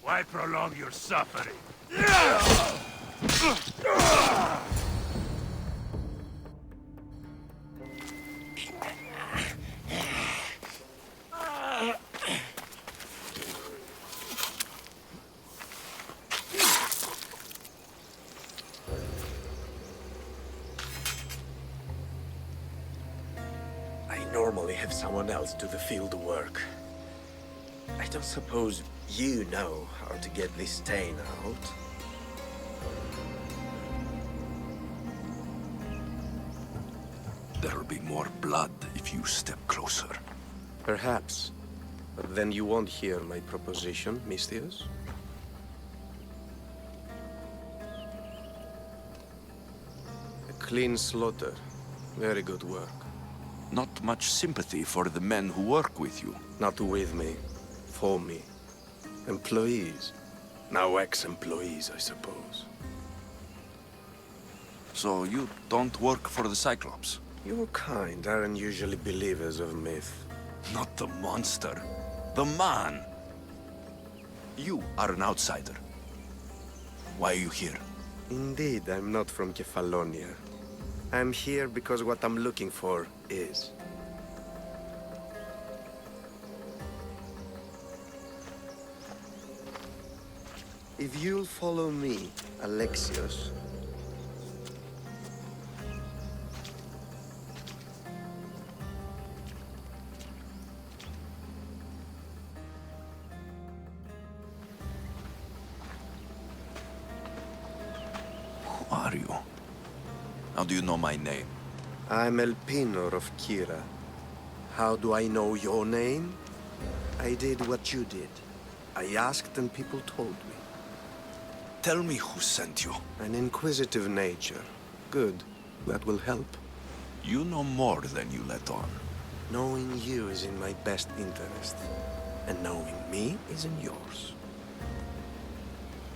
Why prolong your suffering? I normally have someone else do the field work. I don't suppose you know how to get this stain out. There'll be more blood if you step closer. Perhaps. But then you won't hear my proposition, Mistius. A clean slaughter. Very good work. Not much sympathy for the men who work with you. Not with me. For me. Employees. Now ex-employees, I suppose. So you don't work for the Cyclops? Your kind aren't usually believers of myth. Not the monster. The man. You are an outsider. Why are you here? Indeed, I'm not from Kefalonia. I'm here because what I'm looking for is. If you'll follow me, Alexios. Who are you? How do you know my name? I'm El Pinor of Kira. How do I know your name? I did what you did. I asked and people told me. Tell me who sent you. An inquisitive nature. Good. That will help. You know more than you let on. Knowing you is in my best interest. And knowing me is in yours.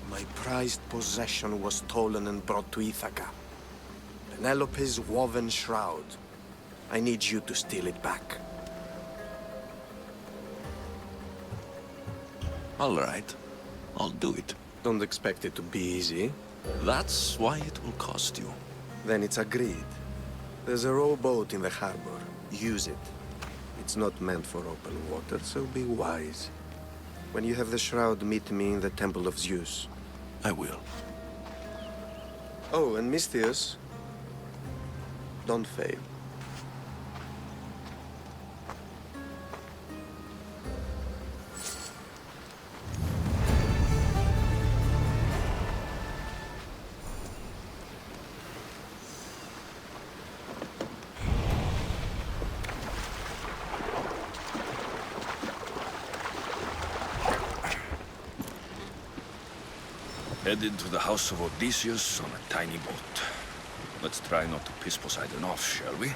My prized possession was stolen and brought to Ithaca. Penelope's woven shroud. I need you to steal it back. All right. I'll do it. Don't expect it to be easy. That's why it will cost you. Then it's agreed. There's a rowboat in the harbor. Use it. It's not meant for open water, so be wise. When you have the shroud, meet me in the Temple of Zeus. I will. Oh, and Mystius, don't fail. Headed to the house of Odysseus on a tiny boat. Let's try not to piss Poseidon off, shall we?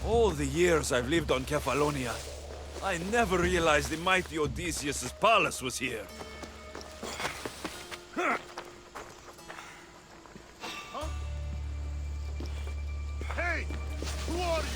All the years I've lived on Kefalonia, I never realized the mighty Odysseus' palace was here. Hey! Who are you?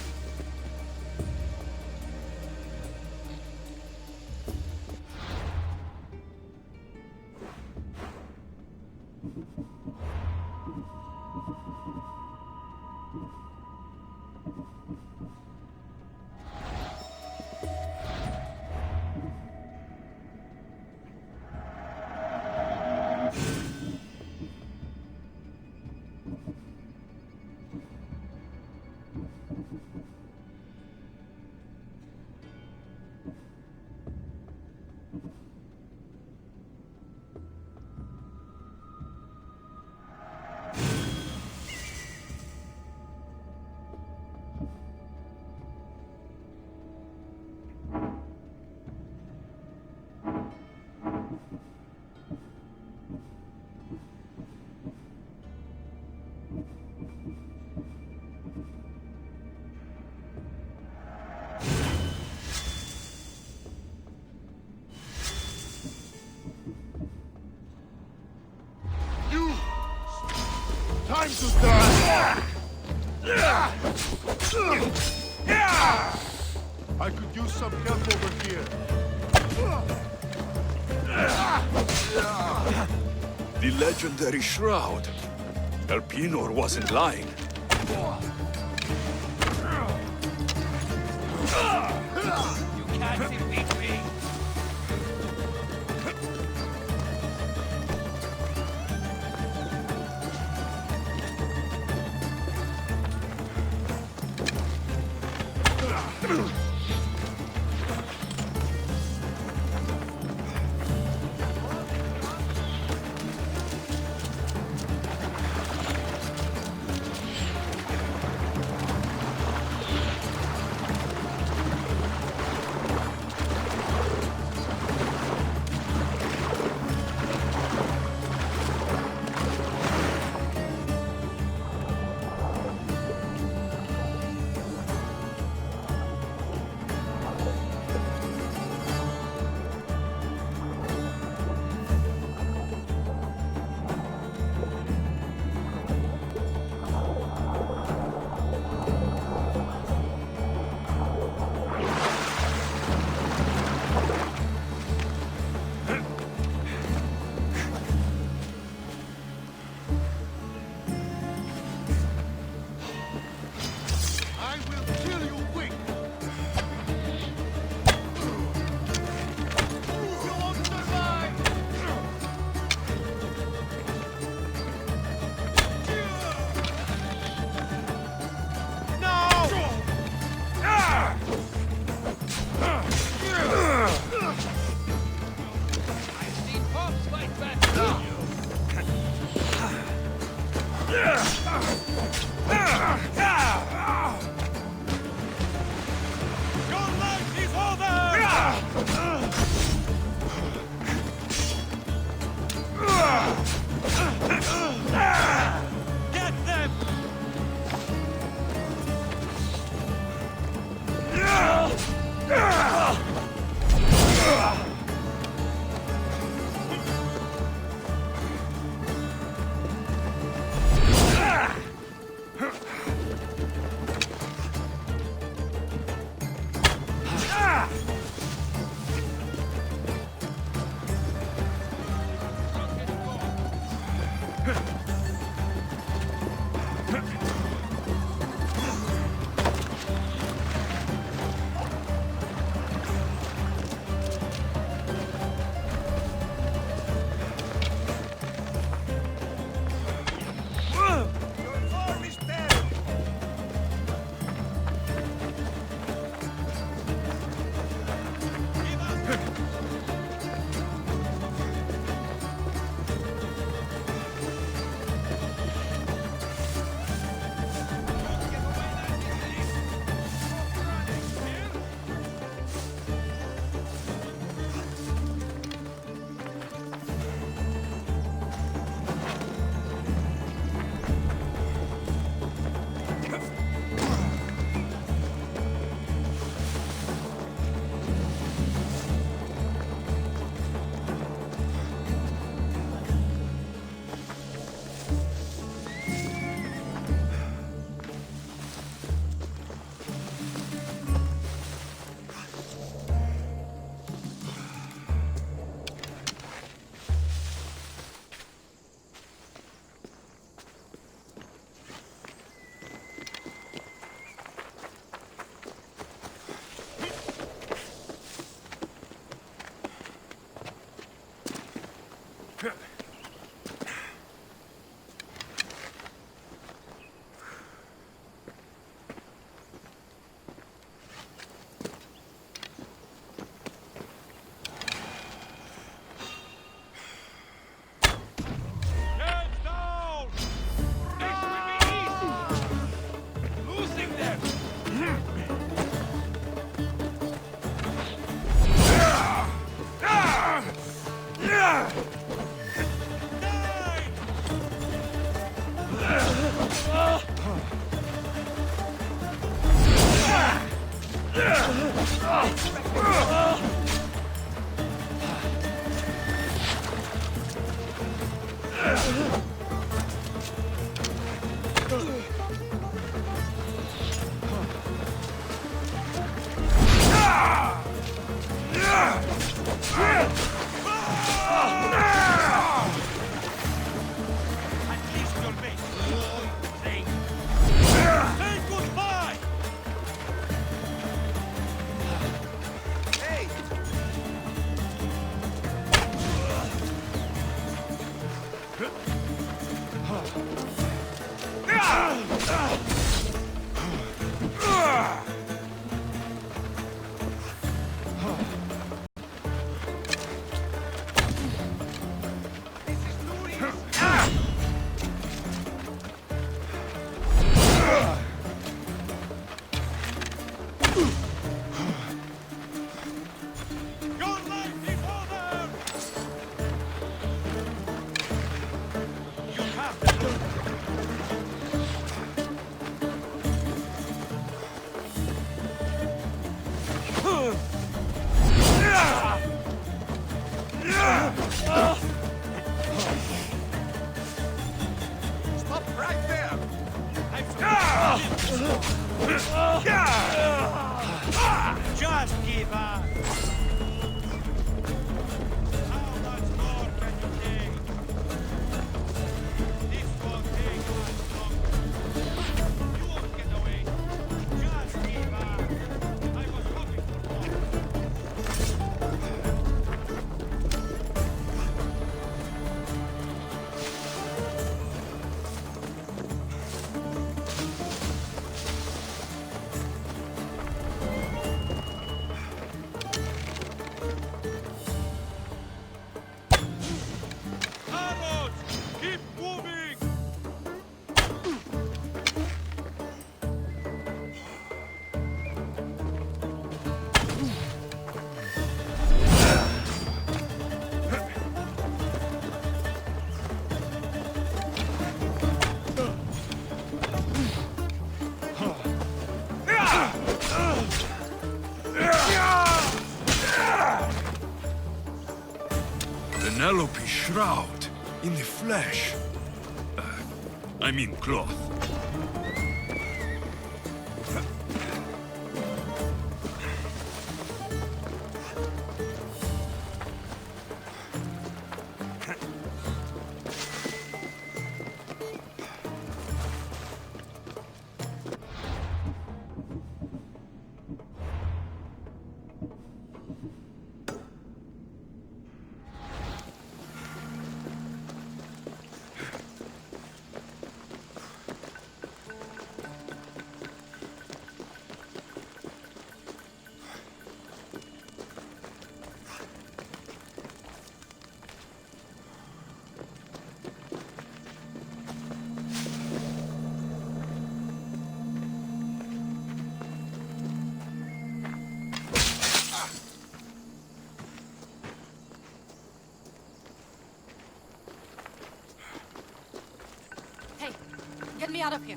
Time to die! I could use some help over here. The legendary shroud. Elpinor wasn't lying. You can't defeat me. Just give up. How much more can you take? This won't take much longer. You won't get away. Just give up. I was looking for more. Penelope's shroud. In the flesh. I mean cloth. Get me out of here.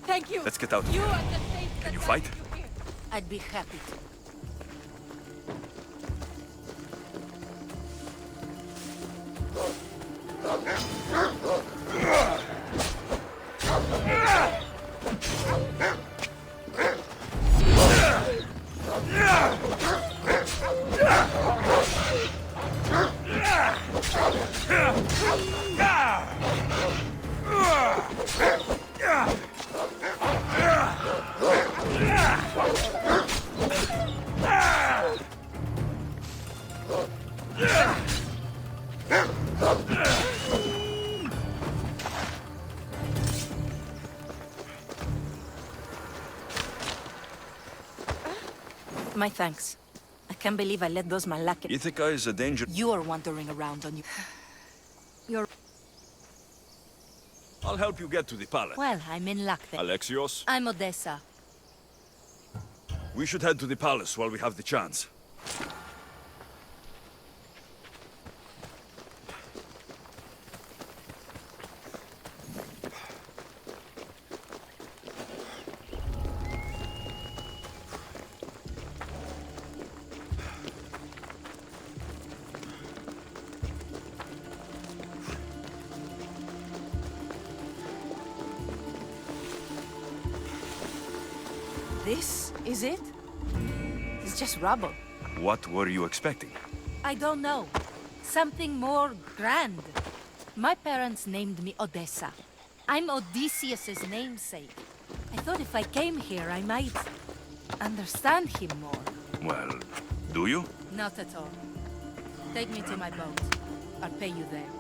Thank you. Let's get out. You are the safe. Can you fight? I'd be happy to. My thanks. I can't believe I let those Malak... Ithaca is a danger. You are wandering around on you. You're... I'll help you get to the palace. Well, I'm in luck then. Alexios? I'm Odessa. We should head to the palace while we have the chance. This is it? It's just rubble. What were you expecting? I don't know. Something more grand. My parents named me Odessa. I'm Odysseus's namesake. I thought if I came here, I might understand him more. Well, do you? Not at all. Take me to my boat. I'll pay you there.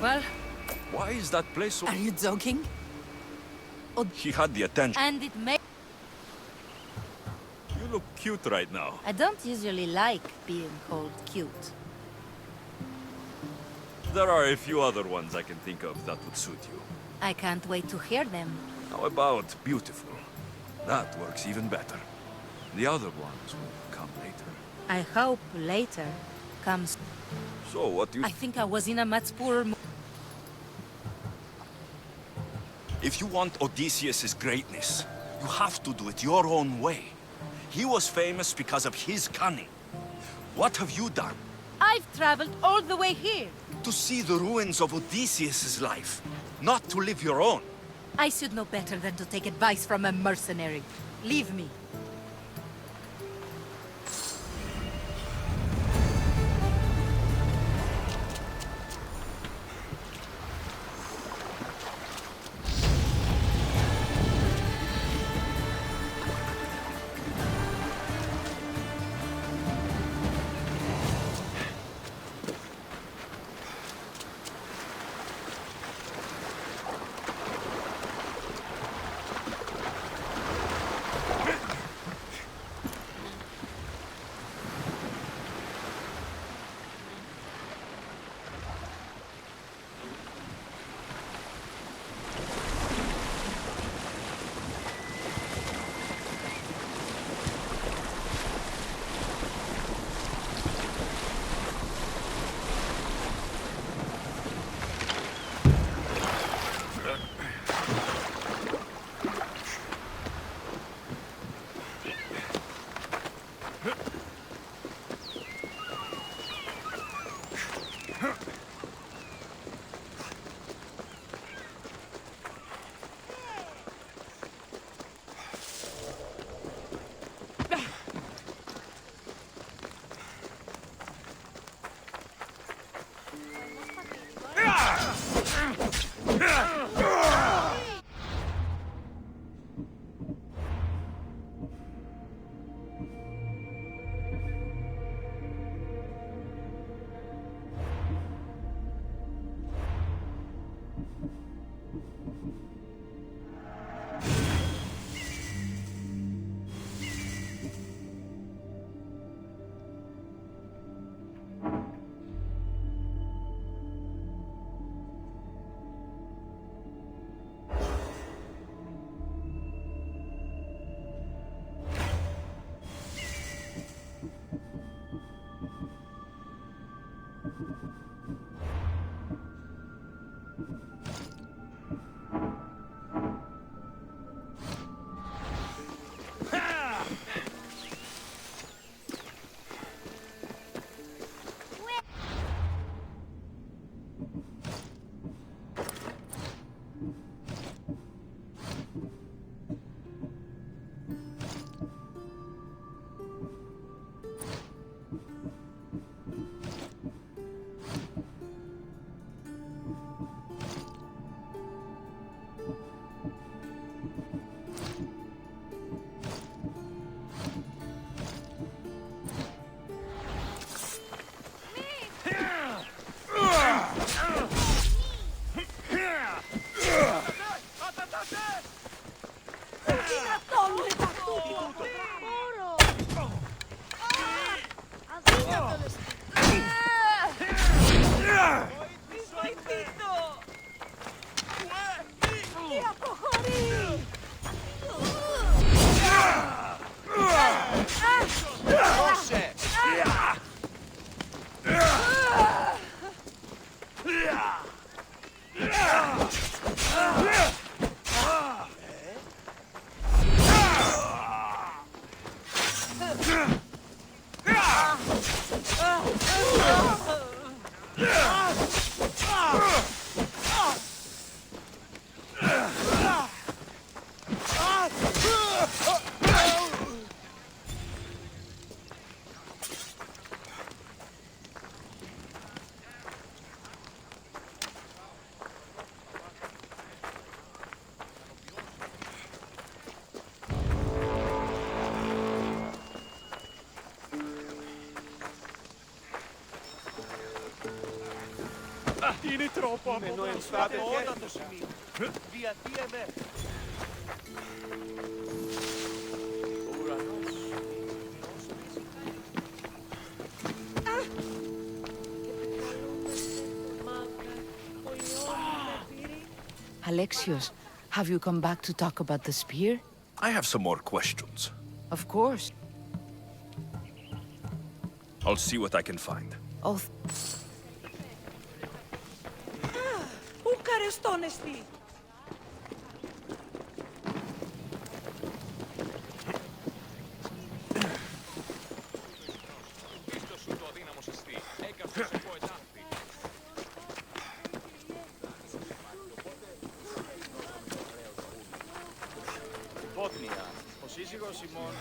Well... Why is that place so... Are you joking? He had the attention. And it may... You look cute right now. I don't usually like being called cute. There are a few other ones I can think of that would suit you. I can't wait to hear them. How about beautiful? That works even better. The other ones will come later. I hope later comes... So, what do you... I think I was in a much poorer mood. If you want Odysseus' greatness, you have to do it your own way. He was famous because of his cunning. What have you done? I've traveled all the way here. To see the ruins of Odysseus' life, not to live your own. I should know better than to take advice from a mercenary. Leave me. Είναι τρόπο από το σημείο. Διατίεμαι. Ο ουρανός. Alexios, have you come back to talk about the spear? I have some more questions. Of course. I'll see what I can find. Oh, Ευχαριστώνεστη. Πότνια, ο σύζυγος ημών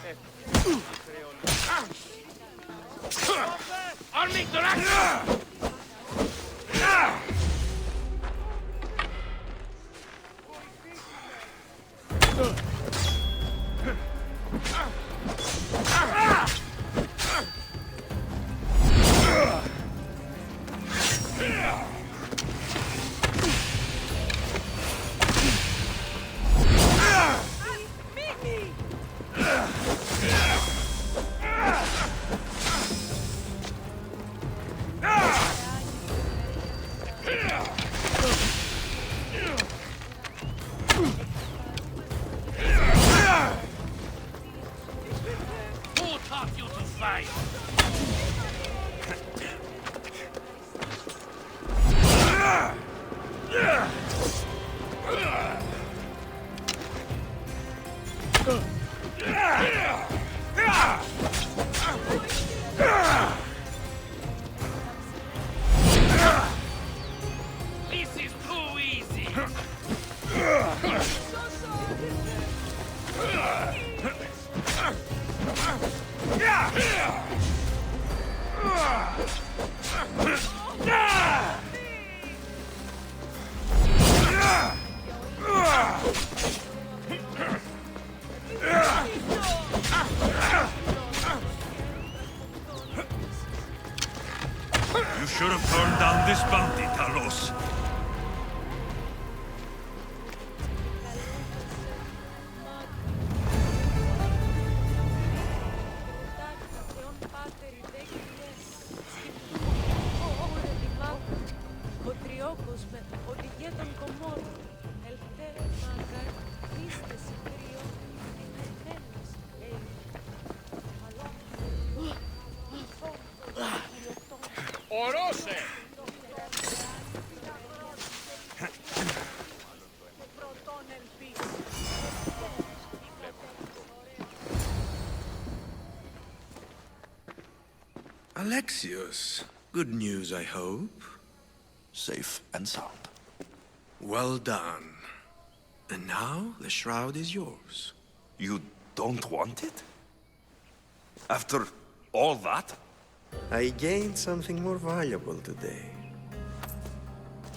You should have turned down this bounty, Talos. Ορώσε! Alexios, good news, I hope. Safe and sound. Well done. And now the shroud is yours. You don't want it? After all that? I gained something more valuable today.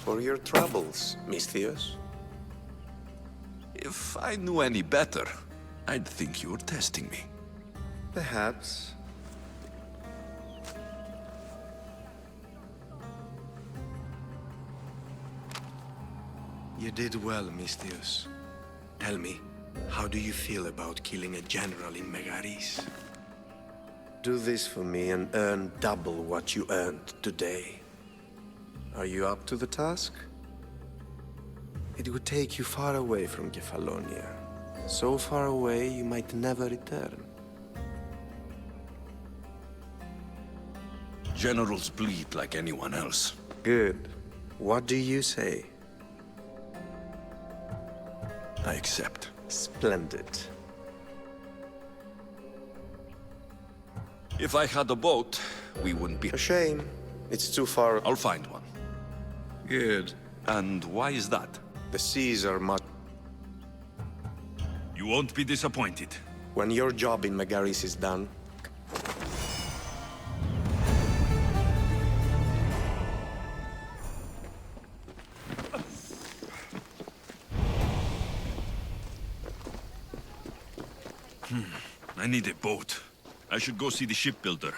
For your troubles, Misthios. If I knew any better, I'd think you were testing me. Perhaps. You did well, Misthios. Tell me, how do you feel about killing a general in Megaris? Do this for me and earn double what you earned today. Are you up to the task? It would take you far away from Kefalonia. So far away you might never return. Generals bleed like anyone else. Good. What do you say? I accept. Splendid. If I had a boat, we wouldn't be... A shame. It's too far... I'll find one. Good. And why is that? The seas are much... You won't be disappointed. When your job in Megaris is done... I need a boat. I should go see the shipbuilder.